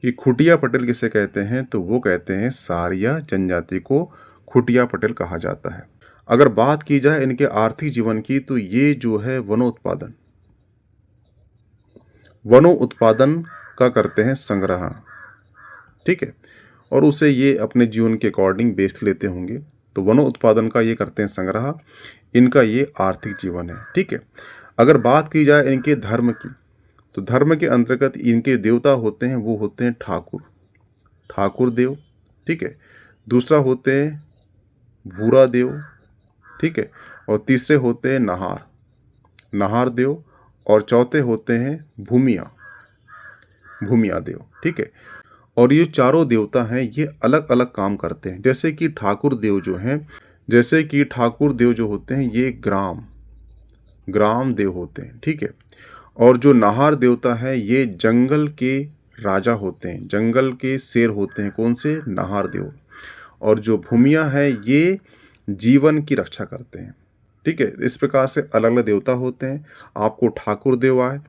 कि खुटिया पटेल किसे कहते हैं, तो वो कहते हैं सहारिया जनजाति को खुटिया पटेल कहा जाता है। अगर बात की जाए इनके आर्थिक जीवन की, तो ये जो है वनोत्पादन का करते हैं संग्रह, ठीक है। और उसे ये अपने जीवन के अकॉर्डिंग बेच लेते होंगे। तो वनोत्पादन का ये करते हैं संग्रह, इनका ये आर्थिक जीवन है, ठीक है। अगर बात की जाए इनके धर्म की, तो धर्म के अंतर्गत इनके देवता होते हैं, वो होते हैं ठाकुर देव, ठीक है। दूसरा होते हैं भूरा देव, ठीक है। और तीसरे होते हैं नाहार देव। और चौथे होते हैं भूमिया देव, ठीक है। और ये चारों देवता हैं ये अलग अलग काम करते हैं। जैसे कि ठाकुर देव जो होते हैं ये ग्राम देव होते हैं, ठीक है। और जो नाहार देवता है ये जंगल के राजा होते हैं, जंगल के शेर होते हैं, कौन से? नाहार देव। और जो भूमिया है ये जीवन की रक्षा करते हैं, ठीक है। इस प्रकार से अलग अलग देवता होते हैं। आपको ठाकुर देव आए,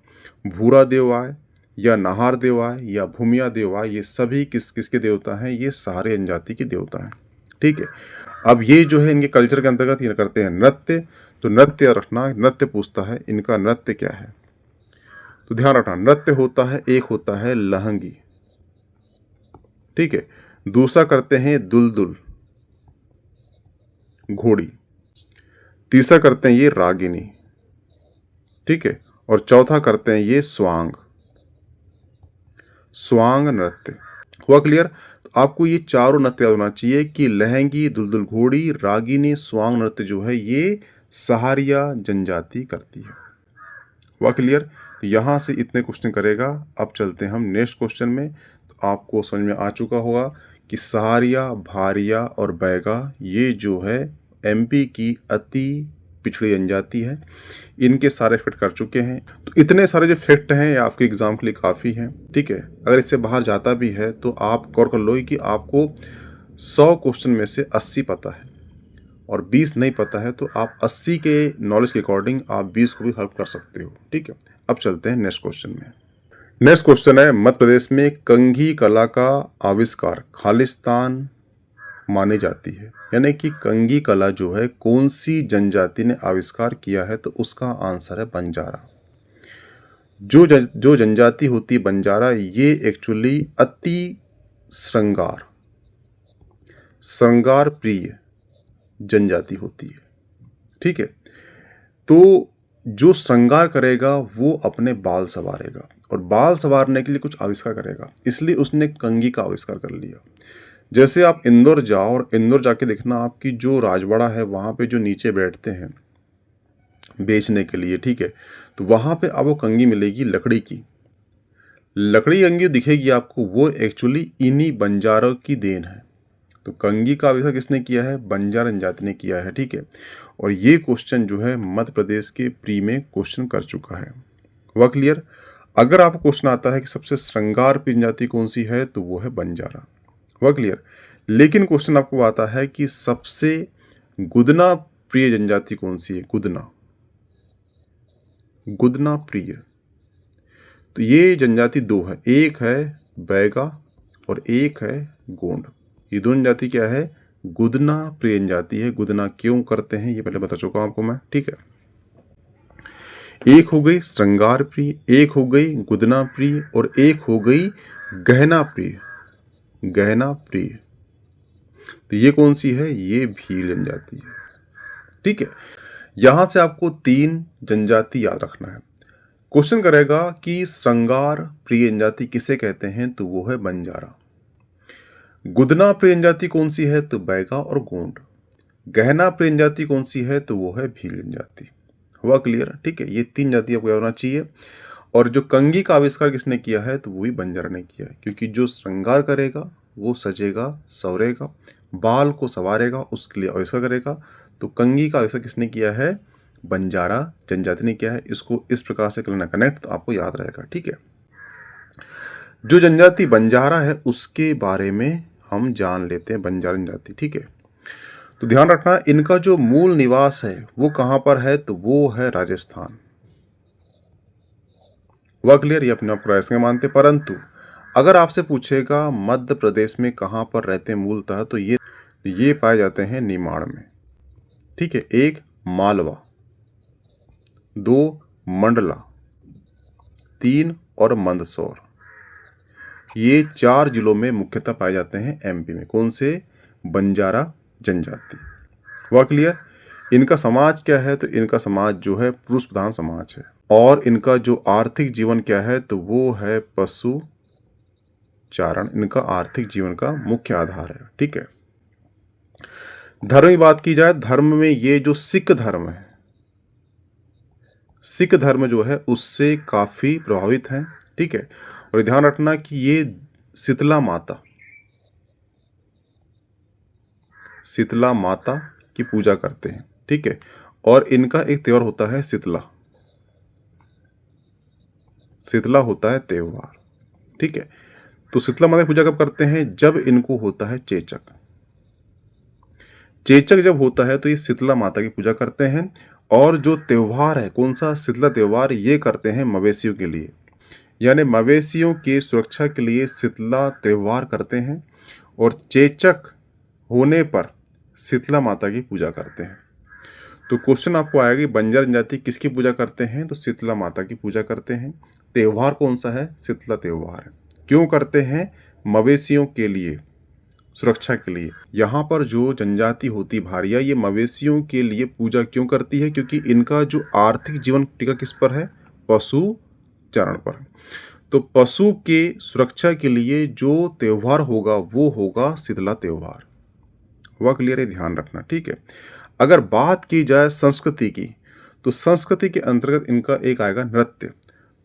भूरा देव आए, या नाहार देव आए, या भूमिया देव आए, ये सभी किसके देवता हैं? ये सहारिया जनजाति के देवता हैं, ठीक है। अब ये जो है इनके कल्चर के अंतर्गत ये करते हैं नृत्य। तो नृत्य रखना, नृत्य पूछता है इनका नृत्य क्या है, तो ध्यान रखना नृत्य होता है, एक होता है लहंगी, ठीक है। दूसरा करते हैं दुलदुल घोड़ी। तीसरा करते हैं ये रागिनी, ठीक है। और चौथा करते हैं ये स्वांग नृत्य। हुआ क्लियर? तो आपको ये चारों नृत्य याद होना चाहिए कि लहंगी, दुलदुल घोड़ी, रागिनी, स्वांग नृत्य जो है ये सहारिया जनजाति करती है। हुआ क्लियर? तो यहाँ से इतने क्वेश्चन करेगा। अब चलते हैं हम नेक्स्ट क्वेश्चन में। तो आपको समझ में आ चुका होगा कि सहारिया, भारिया और बैगा ये जो है एमपी की अति पिछड़ी जनजाति है। इनके सारे फैक्ट कर चुके हैं। तो इतने सारे जो फैक्ट हैं आपके एग्जाम के लिए काफ़ी हैं, ठीक है। अगर इससे बाहर जाता भी है तो आप गौर कर लो कि आपको 100 क्वेश्चन में से 80 पता है और 20 नहीं पता है तो आप 80 के नॉलेज के अकॉर्डिंग आप 20 को भी हेल्प कर सकते हो। ठीक है, अब चलते हैं नेक्स्ट क्वेश्चन में। नेक्स्ट क्वेश्चन है, मध्य प्रदेश में कंघी कला का आविष्कार खालिस्तान मानी जाती है, यानी कि कंघी कला जो है कौन सी जनजाति ने आविष्कार किया है, तो उसका आंसर है बंजारा। जो जनजाति होती है बंजारा, ये एक्चुअली अति श्रृंगार प्रिय जनजाति होती है। ठीक है, तो जो श्रृंगार करेगा वो अपने बाल संवारेगा, और बाल संवारने के लिए कुछ आविष्कार करेगा, इसलिए उसने कंघी का आविष्कार कर लिया। जैसे आप इंदौर जाओ और इंदौर जाके देखना, आपकी जो राजवाड़ा है वहाँ पे जो नीचे बैठते हैं बेचने के लिए, ठीक है, तो वहाँ पे आपको कंघी मिलेगी लकड़ी की। लकड़ी कंघी दिखेगी आपको, वो एक्चुअली इन्हीं बंजारों की देन है। तो कंघी का आविष्कार किसने किया है? बंजारा जनजाति ने किया है। ठीक है, और ये क्वेश्चन जो है मध्य प्रदेश के प्री में क्वेश्चन कर चुका है। वह क्लियर? अगर आपको क्वेश्चन आता है कि सबसे श्रृंगार प्रिय जनजाति कौन सी है, तो वो है बंजारा। वह क्लियर? लेकिन क्वेश्चन आपको आता है कि सबसे गुदना प्रिय जनजाति कौन सी है? गुदना प्रिय। तो ये जनजाति दो है, एक है बैगा और एक है गोंड। ये दोनों जनजाति क्या है? गुदना प्रिय जनजाति है। गुदना क्यों करते हैं ये पहले बता चुका हूं आपको मैं। ठीक है, एक हो गई श्रृंगार प्रिय, एक हो गई गुदना प्रिय, और एक हो गई गहना प्रिय। तो ये कौन सी है? ये भील जनजाति है। ठीक है, यहां से आपको 3 जनजाति याद रखना है। क्वेश्चन करेगा कि श्रृंगार प्रिय जनजाति किसे कहते हैं, तो वो है बंजारा। गुदना प्रिय जनजाति कौन सी है? तो बैगा और गोंड। गहना प्रिय जनजाति कौन सी है? तो वो है भील जनजाति। हुआ क्लियर? ठीक है, ये 3 जाति आपको याद होना चाहिए। और जो कंघी का आविष्कार किसने किया है? तो वो भी बंजारा ने किया है, क्योंकि जो श्रृंगार करेगा वो सजेगा, संवरेगा, बाल को संवारेगा, उसके लिए आविष्कार करेगा। तो कंघी का आविष्कार किसने किया है? बंजारा जनजाति ने किया है। इसको इस प्रकार से करना कनेक्ट, तो आपको याद रहेगा। ठीक है, जो जनजाति बंजारा है उसके बारे में हम जान लेते हैं, बंजारा जनजाति। ठीक है, तो ध्यान रखना, इनका जो मूल निवास है वो कहां पर है? तो वो है राजस्थान। वह क्लियर? ये अपने आप को राजस्थान मानते, परंतु अगर आपसे पूछेगा मध्य प्रदेश में कहां पर रहते हैं मूलतः, तो ये पाए जाते हैं निमाड़ में। ठीक है, 1 मालवा, 2 मंडला, 3 और मंदसौर। ये 4 जिलों में मुख्यतः पाए जाते हैं एमपी में। कौन से? बंजारा जनजाति। वह क्लियर? इनका समाज क्या है? तो इनका समाज जो है पुरुष प्रधान समाज है, और इनका जो आर्थिक जीवन क्या है? तो वो है पशु चारण। इनका आर्थिक जीवन का मुख्य आधार है। ठीक है, धर्म की बात की जाए, धर्म में ये जो सिख धर्म है, सिख धर्म जो है उससे काफी प्रभावित हैं। ठीक है, और ध्यान रखना कि ये शीतला माता की पूजा करते हैं। ठीक है, और इनका एक त्योहार होता है शीतला होता है त्योहार। ठीक है, तो शीतला माता की पूजा कब करते हैं? जब इनको होता है चेचक जब होता है तो ये शीतला माता की पूजा करते हैं। और जो त्योहार है, कौन सा? शीतला त्योहार, ये करते हैं मवेशियों के लिए, यानी मवेशियों की सुरक्षा के लिए शीतला त्योहार करते हैं। और चेचक होने पर शीतला माता की पूजा करते हैं। तो क्वेश्चन आपको आएगा कि बंजारा जनजाति किसकी पूजा करते हैं? तो शीतला माता की पूजा करते हैं। त्योहार कौन सा है? शीतला त्योहार है। क्यों करते हैं? मवेशियों के लिए, सुरक्षा के लिए। यहाँ पर जो जनजाति होती भारिया, ये मवेशियों के लिए पूजा क्यों करती है? क्योंकि इनका जो आर्थिक जीवन टिका किस पर है? पशु चारण पर। तो पशु के सुरक्षा के लिए जो त्योहार होगा वो होगा शीतला त्योहार। वह क्लियर है? ध्यान रखना। ठीक है, अगर बात की जाए संस्कृति की, तो संस्कृति के अंतर्गत इनका एक आएगा नृत्य।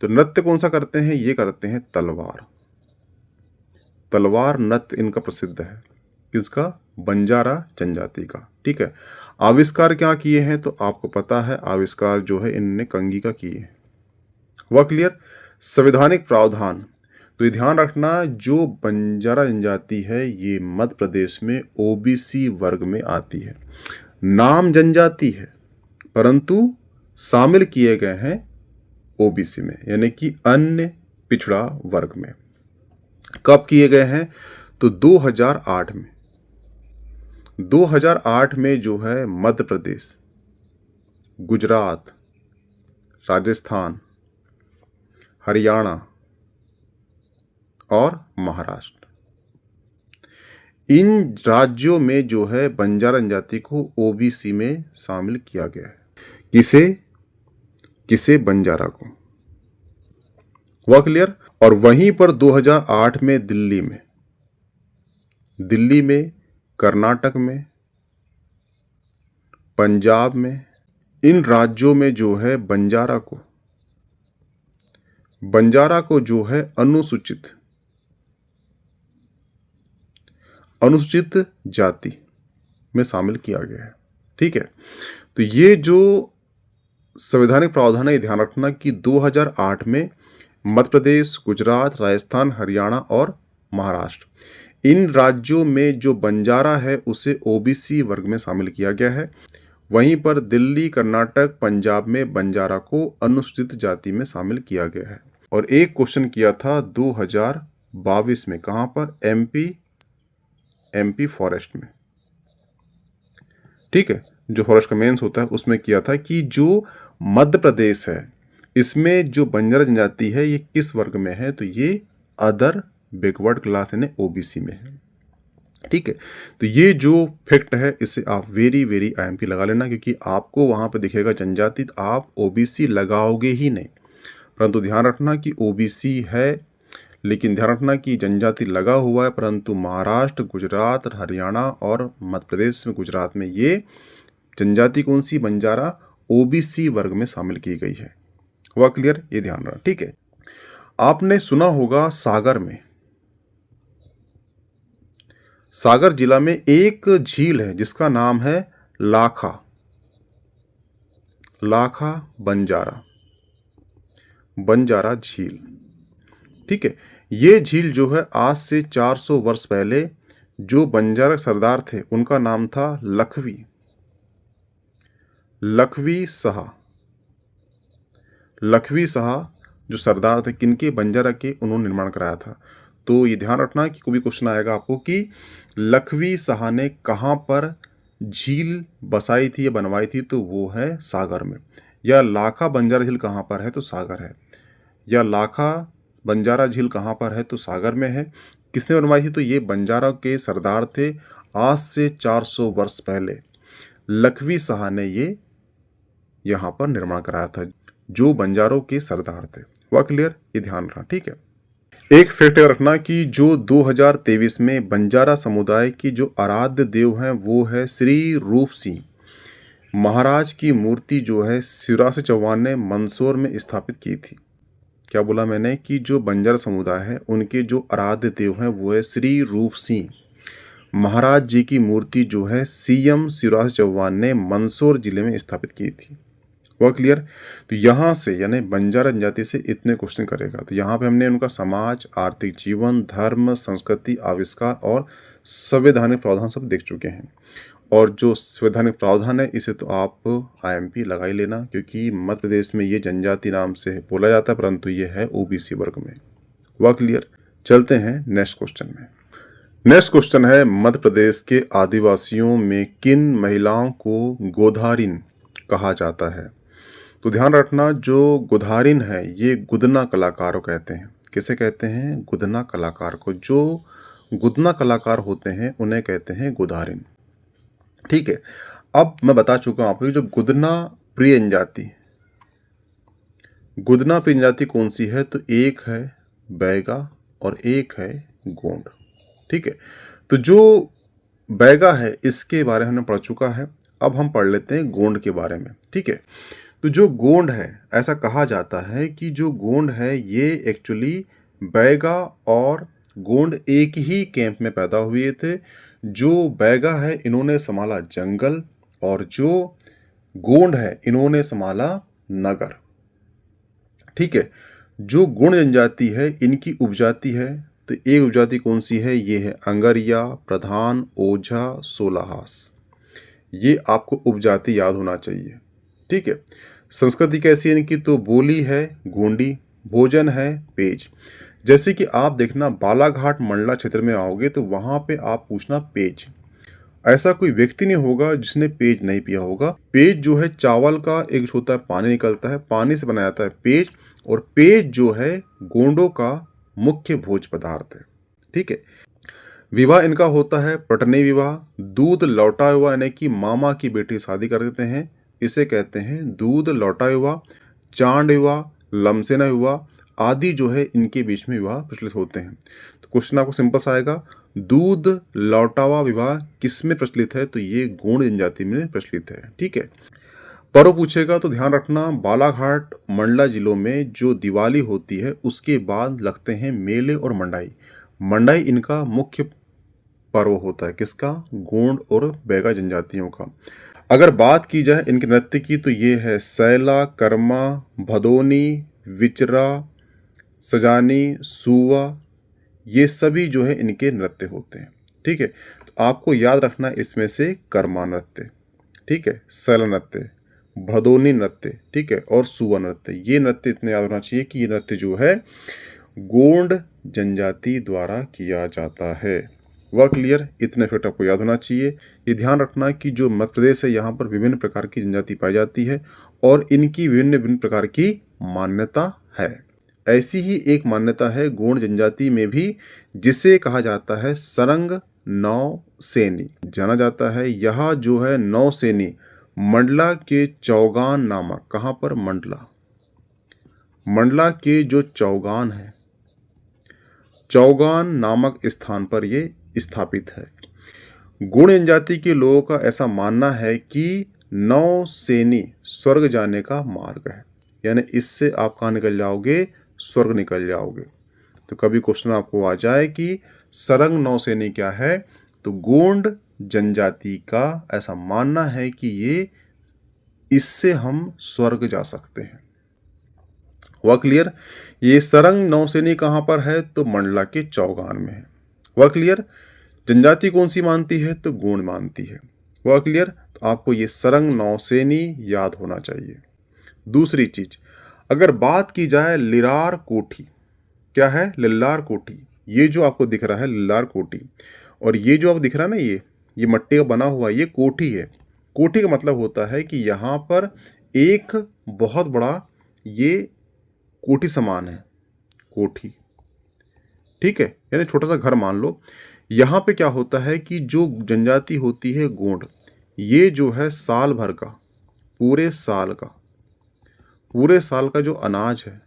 तो नृत्य कौन सा करते हैं? ये करते हैं तलवार नृत्य इनका प्रसिद्ध है। किसका? बंजारा जनजाति का। ठीक है, आविष्कार क्या किए हैं? तो आपको पता है, आविष्कार जो है इनने कंघी का किए हैं। वह क्लियर? संवैधानिक प्रावधान, तो ये ध्यान रखना, जो बंजारा जनजाति है ये मध्य प्रदेश में ओबीसी वर्ग में आती है। नाम जनजाति है परंतु शामिल किए गए हैं ओबीसी में, यानी कि अन्य पिछड़ा वर्ग में। कब किए गए हैं? तो 2008 में। 2008 में जो है मध्य प्रदेश, गुजरात, राजस्थान, हरियाणा और महाराष्ट्र, इन राज्यों में जो है बंजारा जनजाति को ओबीसी में शामिल किया गया है। किसे? बंजारा को। हुआ क्लियर? और वहीं पर 2008 में दिल्ली में, कर्नाटक में, पंजाब में, इन राज्यों में जो है बंजारा को जो है अनुसूचित जाति में शामिल किया गया है। ठीक है, तो ये जो संवैधानिक प्रावधान है, ध्यान रखना कि 2008 में मध्य प्रदेश, गुजरात, राजस्थान, हरियाणा और महाराष्ट्र, इन राज्यों में जो बंजारा है उसे ओबीसी वर्ग में शामिल किया गया है। वहीं पर दिल्ली, कर्नाटक, पंजाब में बंजारा को अनुसूचित जाति में शामिल किया गया है। और एक क्वेश्चन किया था 2022 में, कहां पर? एमपी फॉरेस्ट में। ठीक है, जो फॉरेस्ट का मेंस होता है उसमें किया था कि जो मध्य प्रदेश है इसमें जो बंजारा जनजाति है ये किस वर्ग में है? तो ये अदर बैकवर्ड क्लास यानी ओबीसी में है। ठीक है, तो ये जो फैक्ट है इसे आप वेरी आईएमपी लगा लेना, क्योंकि आपको वहां पर दिखेगा जनजाति, तो आप ओबीसी लगाओगे ही नहीं। परंतु ध्यान रखना कि ओबीसी है, लेकिन ध्यान रखना कि जनजाति लगा हुआ है, परंतु महाराष्ट्र, गुजरात, हरियाणा और मध्य प्रदेश में, गुजरात में ये जनजाति कौन सी? बंजारा ओबीसी वर्ग में शामिल की गई है। हुआ क्लियर? ये ध्यान रखना। ठीक है, आपने सुना होगा सागर जिला में एक झील है जिसका नाम है लाखा बंजारा झील। ठीक है, ये झील जो है आज से 400 वर्ष पहले जो बंजारा सरदार थे उनका नाम था लखवी शाह जो सरदार थे किनके? बंजारा के, उन्होंने निर्माण कराया था। तो ये ध्यान रखना कि कोई भी क्वेश्चन आएगा आपको कि लखवी शाह ने कहाँ पर झील बसाई थी या बनवाई थी, तो वो है सागर में। या लाखा बंजारा झील कहाँ पर है? तो सागर है। या लाखा बंजारा झील कहाँ पर है? तो सागर में है। किसने बनवाई थी? तो ये बंजारा के सरदार थे, आज से 400 वर्ष पहले लखवी शाह ने ये यहाँ पर निर्माण कराया था, जो बंजारों के सरदार थे। हुआ क्लियर? ये ध्यान रखना। ठीक है, एक फैक्ट रखना कि जो 2023 में बंजारा समुदाय की जो आराध्य देव हैं वो है श्री रूप सिंह महाराज की मूर्ति जो है शिवराज सिंह चौहान ने मंदसौर में स्थापित की थी। क्या बोला मैंने? कि जो बंजारा समुदाय है उनके जो आराध्य देव हैं वो है श्री रूप सिंह महाराज जी की मूर्ति जो है सीएम शिवराज सिंह चौहान ने मंदसौर जिले में स्थापित की थी। हुआ क्लियर? तो यहाँ से यानी बंजारा जनजाति से इतने क्वेश्चन करेगा। तो यहाँ पे हमने उनका समाज, आर्थिक जीवन, धर्म, संस्कृति, आविष्कार और संवैधानिक प्रावधान सब देख चुके हैं। और जो संवैधानिक प्रावधान है इसे तो आप आईएमपी लगा ही लेना, क्योंकि मध्य प्रदेश में ये जनजाति नाम से बोला जाता है, परंतु ये है ओबीसी वर्ग में। हुआ क्लियर? चलते हैं नेक्स्ट क्वेश्चन में। नेक्स्ट क्वेश्चन है, मध्य प्रदेश के आदिवासियों में किन महिलाओं को गोधारिन कहा जाता है? तो ध्यान रखना, जो गोधारिन है ये गुदना कलाकार कहते हैं। किसे कहते हैं? गुदना कलाकार को। जो गुदना कलाकार होते हैं उन्हें कहते हैं गोधारिन। ठीक है, अब मैं बता चुका हूं आपको जो गुदना प्रिय जनजाति कौन सी है? तो एक है बैगा और एक है गोंड। ठीक है, तो जो बैगा है इसके बारे में हमने पढ़ चुका है। अब हम पढ़ लेते हैं गोंड के बारे में। ठीक है, तो जो गोंड है, ऐसा कहा जाता है कि जो गोंड है ये एक्चुअली बैगा और गोंड एक ही कैंप में पैदा हुए थे। जो बैगा है इन्होंने संभाला जंगल और जो गोंड है इन्होंने संभाला नगर। ठीक है, जो गोंड जनजाति है इनकी उपजाति है, तो एक उपजाति कौन सी है? ये है अंगरिया, प्रधान, ओझा, सोलाहास। ये आपको उपजाति याद होना चाहिए। ठीक है। संस्कृति कैसी है इनकी, तो बोली है गोंडी, भोजन है पेज। जैसे कि आप देखना बालाघाट मंडला क्षेत्र में आओगे तो वहां पे आप पूछना पेज। ऐसा कोई व्यक्ति नहीं होगा जिसने पेज नहीं पिया होगा। पेज जो है चावल का एक होता है, पानी निकलता है, पानी से बनाया जाता है पेज। और पेज जो है गोंडों का मुख्य भोज पदार्थ है। ठीक है। विवाह इनका होता है पटनी विवाह। दूध लौटा हुआ यानी कि मामा की बेटी शादी कर देते हैं, इसे कहते हैं दूध लौटा विवाह। चांड विवाह, लमसेना विवाह आदि जो है इनके बीच में विवाह प्रचलित होते हैं। तो क्वेश्चन आपको सिंपल सा आएगा, दूध लौटावा विवाह किस में प्रचलित है, तो ये गोंड जनजाति में प्रचलित है। ठीक है। पर्व पूछेगा तो ध्यान रखना बालाघाट मंडला जिलों में जो दिवाली होती है उसके बाद लगते हैं मेले और मंडाई। मंडाई इनका मुख्य पर्व होता है, किसका, गोंड और बैगा जनजातियों का। अगर बात की जाए इनके नृत्य की तो ये है सैला, कर्मा, भदोनी, विचरा, सजानी, सुवा, ये सभी जो है इनके नृत्य होते हैं। ठीक है। तो आपको याद रखना इसमें से कर्मा नृत्य, ठीक है, सैला नृत्य, भदोनी नृत्य, ठीक है, और सुवा नृत्य। ये नृत्य इतने याद होना चाहिए कि ये नृत्य जो है गोंड जनजाति द्वारा किया जाता है। वह क्लियर, इतने फैक्ट आपको याद होना चाहिए। ये ध्यान रखना कि जो मध्य प्रदेश है यहाँ पर विभिन्न प्रकार की जनजाति पाई जाती है और इनकी विभिन्न विभिन्न प्रकार की मान्यता है। ऐसी ही एक मान्यता है गोंड जनजाति में भी, जिसे कहा जाता है सरंग नौसेनी। जाना जाता है यह जो है नौसेनी मंडला के चौगान नामक, कहाँ पर, मंडला के जो चौगान है, चौगान नामक स्थान पर ये स्थापित है। गोंड जनजाति के लोगों का ऐसा मानना है कि नौसेनी स्वर्ग जाने का मार्ग है, यानी इससे आप कहाँ निकल जाओगे, स्वर्ग निकल जाओगे। तो कभी क्वेश्चन आपको आ जाए कि सरंग नौसेनी क्या है, तो गोंड जनजाति का ऐसा मानना है कि ये इससे हम स्वर्ग जा सकते हैं। वह क्लियर। ये सरंग नौसेनी कहाँ पर है, तो मंडला के चौगान में है। वह क्लियर। जनजाति कौन सी मानती है, तो गोंड मानती है। वह क्लियर। तो आपको ये सरंग नौसेनी याद होना चाहिए। दूसरी चीज, अगर बात की जाए लिरार कोठी, क्या है, लिल्लार कोठी। ये जो आपको दिख रहा है लिल्लार कोठी, और ये जो आपको दिख रहा है ना, ये मट्टी का बना हुआ ये कोठी है। कोठी का मतलब होता है कि यहाँ पर एक बहुत बड़ा ये कोठी समान है, कोठी। ठीक है, यानी छोटा सा घर मान लो। यहाँ पे क्या होता है कि जो जनजाति होती है गोंड, ये जो है साल भर का, पूरे साल का जो अनाज है,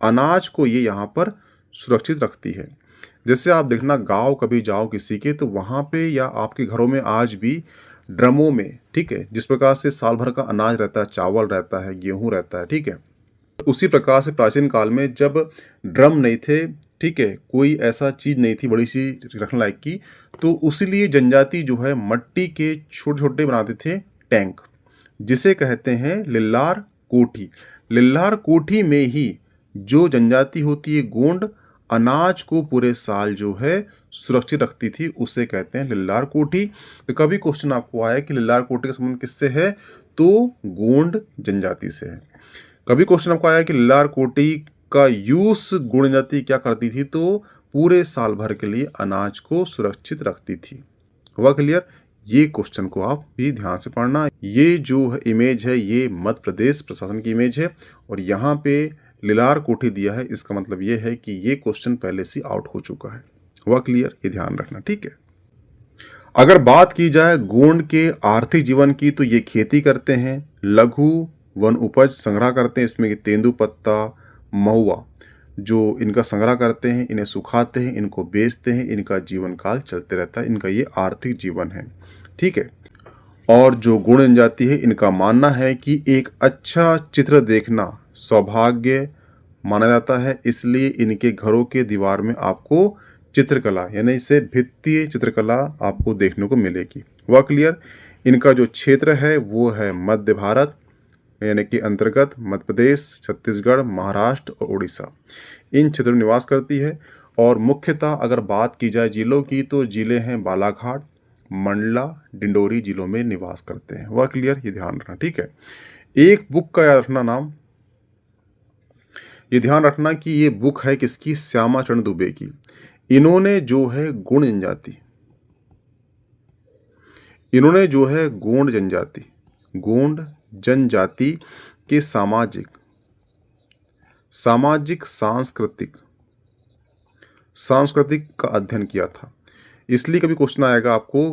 अनाज को ये यहाँ पर सुरक्षित रखती है। जैसे आप देखना गांव कभी जाओ किसी के, तो वहाँ पे या आपके घरों में आज भी ड्रमों में, ठीक है, जिस प्रकार से साल भर का अनाज रहता है, चावल रहता है, गेहूं रहता है, ठीक है, उसी प्रकार से प्राचीन काल में जब ड्रम नहीं थे, ठीक है, कोई ऐसा चीज़ नहीं थी बड़ी सी रखने लायक की, तो इसीलिए जनजाति जो है मट्टी के छोटे छोटे बनाते थे टैंक, जिसे कहते हैं लिल्लार कोठी। लिल्लार कोठी में ही जो जनजाति होती है गोंड, अनाज को पूरे साल जो है सुरक्षित रखती थी, उसे कहते हैं लिल्लार कोठी। तो कभी क्वेश्चन आपको आया कि लिल्लार कोठी का संबंध किससे है, तो गोंड जनजाति से है। कभी क्वेश्चन आपको आया कि लिल्लार कोठी का यूज गोंड जनजाति क्या करती थी, तो पूरे साल भर के लिए अनाज को सुरक्षित रखती थी। हुआ क्लियर। ये क्वेश्चन को आप भी ध्यान से पढ़ना। ये जो इमेज है ये मध्य प्रदेश प्रशासन की इमेज है, और यहाँ पे लिल्लार कोठी दिया है, इसका मतलब ये है कि ये क्वेश्चन पहले से आउट हो चुका है। हुआ क्लियर, ये ध्यान रखना। ठीक है। अगर बात की जाए गोंड के आर्थिक जीवन की, तो ये खेती करते हैं, लघु वन उपज संग्रह करते हैं, इसमें तेंदुपत्ता, महुआ जो इनका संग्रह करते हैं, इन्हें सुखाते हैं, इनको बेचते हैं, इनका जीवन काल चलते रहता है, इनका ये आर्थिक जीवन है। ठीक है। और जो गोंड जनजाति है, इनका मानना है कि एक अच्छा चित्र देखना सौभाग्य माना जाता है, इसलिए इनके घरों के दीवार में आपको चित्रकला, यानी इसे भित्तीय चित्रकला आपको देखने को मिलेगी। वह क्लियर। इनका जो क्षेत्र है वो है मध्य भारत, यानी कि अंतर्गत मध्य प्रदेश, छत्तीसगढ़, महाराष्ट्र और उड़ीसा, इन क्षेत्रों में निवास करती है। और मुख्यतः अगर बात की जाए जिलों की, तो जिले हैं बालाघाट, मंडला, डिंडोरी जिलों में निवास करते हैं। वह क्लियर, ये ध्यान रखना, ठीक है। एक बुक का याद रखना नाम, ये ध्यान रखना कि ये बुक है किसकी, श्यामा चरण दुबे की। इन्होंने जो है गोंड जनजाति, इन्होंने जो है गोंड जनजाति, गोंड जनजाति के सामाजिक सांस्कृतिक का अध्ययन किया था। इसलिए कभी क्वेश्चन आएगा आपको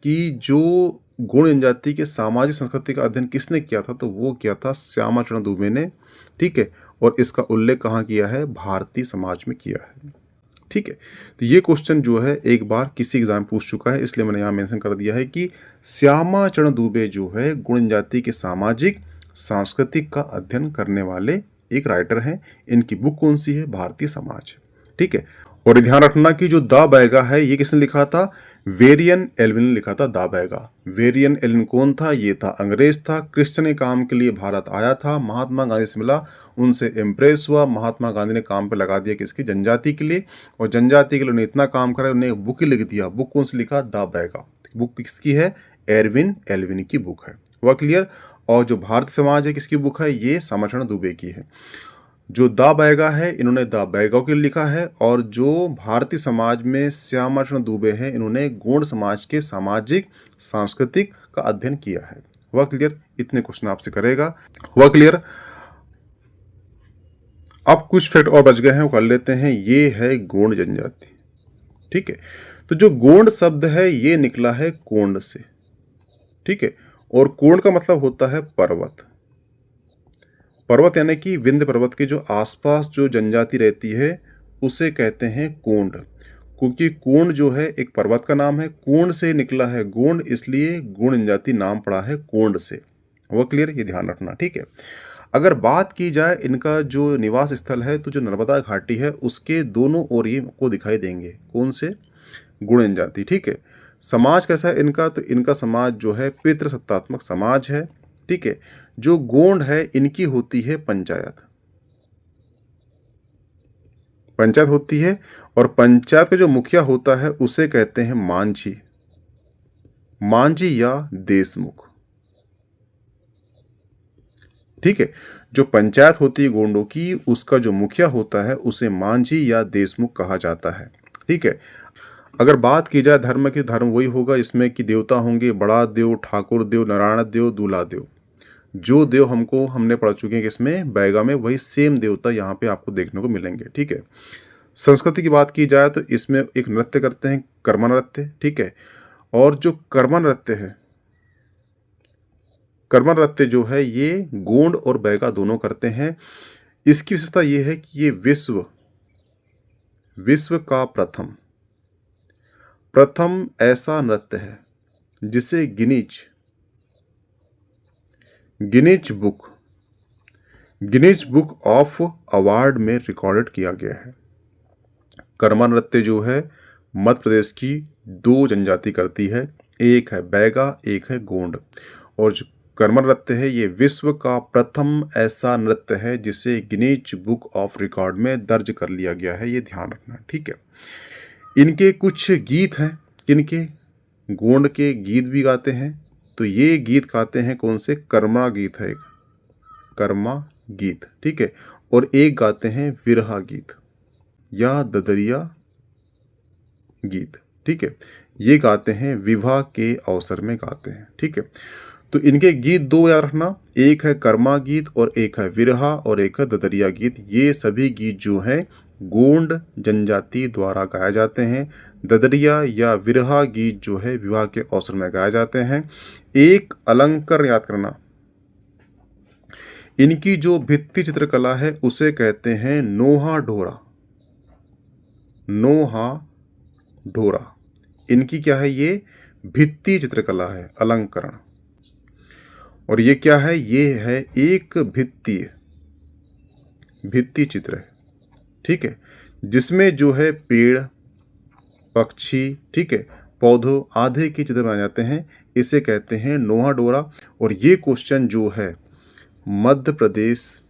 कि जो गोंड जनजाति के सामाजिक संस्कृति का अध्ययन किसने किया था, तो वो किया था श्यामा चरण दुबे ने, ठीक है। और इसका उल्लेख कहाँ किया है, भारतीय समाज में किया है, ठीक है। तो ये क्वेश्चन जो है एक बार किसी एग्जाम पूछ चुका है, इसलिए मैंने यहाँ मेंशन कर दिया है कि श्यामा चरण दुबे जो है गोंड जनजाति के सामाजिक सांस्कृतिक का अध्ययन करने वाले एक राइटर हैं। इनकी बुक कौन सी है, भारतीय समाज, ठीक है। और ध्यान रखना कि जो दा बैगा है ये किसने लिखा था, वेरियन एल्विन ने लिखा था दा बैगा। वेरियन एल्विन कौन था, ये था अंग्रेज था, क्रिश्चियन के काम के लिए भारत आया था, महात्मा गांधी से मिला, उनसे इम्प्रेस हुआ, महात्मा गांधी ने काम पे लगा दिया किसकी, जनजाति के लिए। और जनजाति के लिए उन्हें इतना काम करा, उन्हें एक बुक ही लिख दिया। बुक कौन सी लिखा, दा बैगा। बुक किसकी है, एरविन एल्विन की बुक है, वह क्लियर। और जो भारतीय समाज है किसकी बुक है, ये श्यामा चरण दुबे की है। जो दा बैगा है इन्होंने दा बैगा के लिए लिखा है, और जो भारतीय समाज में श्यामा चरण दुबे हैं इन्होंने गोंड समाज के सामाजिक सांस्कृतिक का अध्ययन किया है। वह क्लियर, इतने क्वेश्चन आपसे करेगा, वह क्लियर। अब कुछ फैक्ट और बच गए हैं, वो कर लेते हैं। ये है गोंड जनजाति, ठीक है। तो जो गोंड शब्द है ये निकला है कोंड से, ठीक है। और कोंड का मतलब होता है पर्वत। पर्वत यानी कि विंध्य पर्वत के जो आसपास जो जनजाति रहती है उसे कहते हैं कोंड, क्योंकि कोंड जो है एक पर्वत का नाम है, कोंड से निकला है गोंड, इसलिए गोंड जनजाति नाम पड़ा है कोंड से। वो क्लियर, ये ध्यान रखना, ठीक है। अगर बात की जाए इनका जो निवास स्थल है, तो जो नर्मदा घाटी है उसके दोनों ओर ये को दिखाई देंगे, कौन से, गोंड जनजाति, ठीक है। समाज कैसा है इनका, तो इनका समाज जो है पितृसत्तात्मक समाज है, ठीक है। जो गोंड है इनकी होती है पंचायत, पंचायत होती है, और पंचायत का जो मुखिया होता है उसे कहते हैं मांझी, मांझी या देशमुख, ठीक है। जो पंचायत होती है गोंडों की उसका जो मुखिया होता है उसे मांझी या देशमुख कहा जाता है, ठीक है। अगर बात की जाए धर्म की, धर्म वही होगा इसमें कि देवता होंगे बड़ा देव, ठाकुर देव, नारायण देव, दूल्हा देव। जो देव हमने पढ़ चुके हैं किसमें, बैगा में, वही सेम देवता यहाँ पे आपको देखने को मिलेंगे, ठीक है। संस्कृति की बात की जाए तो इसमें एक नृत्य करते हैं, कर्मा नृत्य, ठीक है। और जो कर्मा नृत्य है, कर्मा नृत्य जो है ये गोंड और बैगा दोनों करते हैं। इसकी विशेषता ये है कि ये विश्व का प्रथम ऐसा नृत्य है जिसे गिनीज बुक ऑफ अवार्ड में रिकॉर्डेड किया गया है। कर्मा नृत्य जो है मध्य प्रदेश की दो जनजाति करती है, एक है बैगा, एक है गोंड। और जो कर्मा नृत्य है ये विश्व का प्रथम ऐसा नृत्य है जिसे गिनीज बुक ऑफ रिकॉर्ड में दर्ज कर लिया गया है, ये ध्यान रखना, ठीक है। इनके कुछ गीत हैं, किनके, गोंड के गीत भी गाते हैं। तो ये गीत गाते हैं कौन से, कर्मा गीत है एक, कर्मा गीत, ठीक है। और एक गाते हैं विरहा गीत या ददरिया गीत, ठीक है। ये गाते हैं विवाह के अवसर में गाते हैं, ठीक है। तो इनके गीत दो याद रखना, एक है कर्मा गीत और एक है विरहा और एक है ददरिया गीत। ये सभी गीत जो हैं गोंड जनजाति द्वारा गाए जाते हैं। ददरिया या विरहा गीत जो है विवाह के अवसर में गाए जाते हैं। एक अलंकर याद करना, इनकी जो भित्ति चित्रकला है उसे कहते हैं नोहा ढोरा, नोहा ढोरा। इनकी क्या है, ये भित्ति चित्रकला है, अलंकरण। और ये क्या है, ये है एक भित्ति चित्र है, ठीक है, जिसमें जो है पेड़, पक्षी, ठीक है, पौधों आदि के चित्र बनाए जाते हैं। इसे कहते हैं नोहा डोरा। और ये क्वेश्चन जो है मध्य प्रदेश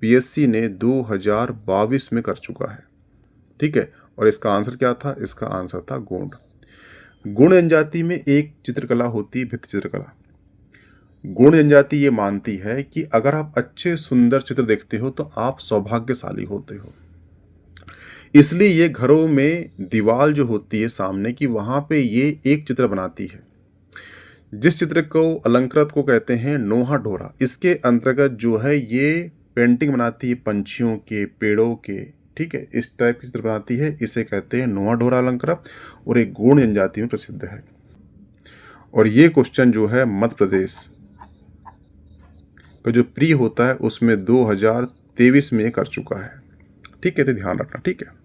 पीएससी ने 2022 में कर चुका है, ठीक है। और इसका आंसर क्या था, इसका आंसर था गोंड। गुण जनजाति में एक चित्रकला होती है भित्ति चित्रकला। गुण जनजाति ये मानती है कि अगर आप अच्छे सुंदर चित्र देखते हो तो आप सौभाग्यशाली होते हो। इसलिए ये घरों में दीवार जो होती है सामने की, वहाँ पे ये एक चित्र बनाती है, जिस चित्र को अलंकृत को कहते हैं नोहा ढोरा। इसके अंतर्गत जो है ये पेंटिंग बनाती है पंछियों के, पेड़ों के, ठीक है, इस टाइप की चित्र बनाती है। इसे कहते हैं नोहा ढोरा अलंकृत और एक गुण जनजाति में प्रसिद्ध है। और ये क्वेश्चन जो है मध्य प्रदेश का जो प्री होता है उसमें 2023 में कर चुका है, ठीक है, तो ध्यान रखना, ठीक है।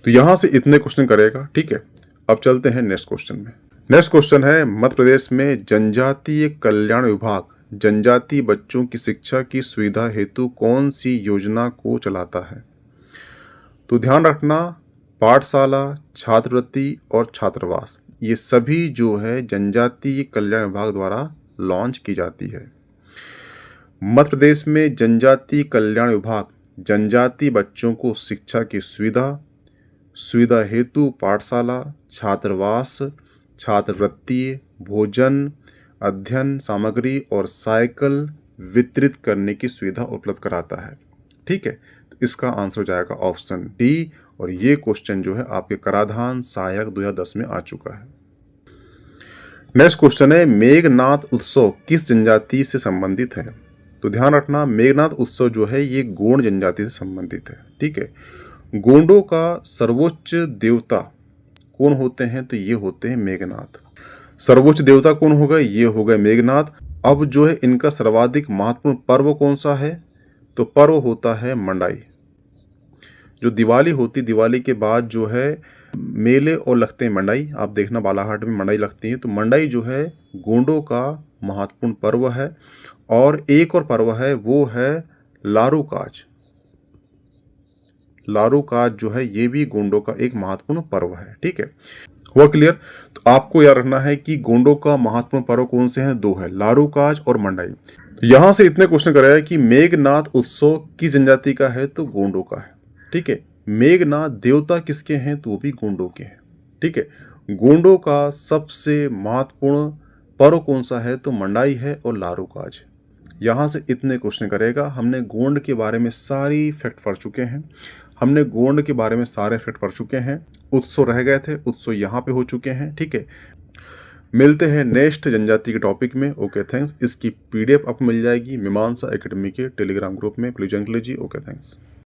तो यहां से इतने क्वेश्चन करेगा, ठीक है। अब चलते हैं नेक्स्ट क्वेश्चन में। नेक्स्ट क्वेश्चन है मध्य प्रदेश में जनजातीय कल्याण विभाग जनजातीय बच्चों की शिक्षा की सुविधा हेतु कौन सी योजना को चलाता है? तो ध्यान रखना, पाठशाला, छात्रवृत्ति और छात्रावास ये सभी जो है जनजातीय कल्याण विभाग द्वारा लॉन्च की जाती है। मध्य प्रदेश में जनजातीय कल्याण विभाग जनजातीय बच्चों को शिक्षा की सुविधा हेतु पाठशाला, छात्रावास, छात्रवृत्ति, भोजन, अध्ययन सामग्री और साइकिल वितरित करने की सुविधा उपलब्ध कराता है, ठीक है। तो इसका आंसर हो जाएगा ऑप्शन डी। और ये क्वेश्चन जो है आपके कराधान सहायक 2010 में आ चुका है। नेक्स्ट क्वेश्चन है मेघनाद उत्सव किस जनजाति से संबंधित है? तो ध्यान रखना, मेघनाद उत्सव जो है ये गोंड जनजाति से संबंधित है, ठीक है। गोंडों का सर्वोच्च देवता कौन होते हैं? तो ये होते हैं मेघनाद। सर्वोच्च देवता कौन हो गए? ये हो गए मेघनाद। अब जो है इनका सर्वाधिक महत्वपूर्ण पर्व कौन सा है? तो पर्व होता है मंडाई। जो दिवाली होती, दिवाली के बाद जो है मेले और लगते हैं मंडाई। आप देखना बालाघाट में मंडाई लगती है। तो मंडाई जो है गोंडों का महत्वपूर्ण पर्व है। और एक और पर्व है वो है लारूकाज। लारूकाज जो है ये भी गोंडों का एक महत्वपूर्ण पर्व है, ठीक है। हुआ क्लियर? तो आपको याद रखना है कि गोंडों का महत्वपूर्ण पर्व कौन से हैं? दो है, लारूकाज और मंडाई। तो यहां से इतने क्वेश्चन कराया कि मेघनाद उत्सव किस जनजाति का है? तो गोंडों का है, ठीक है। मेघनाद देवता किसके हैं? तो वो भी गोंडों के हैं, ठीक है। गोंडों का सबसे महत्वपूर्ण पर्व कौन सा है? तो मंडाई है और लारूकाज। यहाँ से इतने क्वेश्चन करेगा। हमने गोंड के बारे में सारी फैक्ट पढ़ चुके हैं। हमने गोंड के बारे में सारे फैक्ट पढ़ चुके हैं। उत्सव रह गए थे, उत्सव यहाँ पे हो चुके हैं, ठीक है। मिलते हैं नेक्स्ट जनजाति के टॉपिक में। Okay thanks. इसकी PDF आपको मिल जाएगी मीमांसा एकेडमी के टेलीग्राम ग्रुप में, प्लीज ज्वाइन कीजिए। Okay thanks.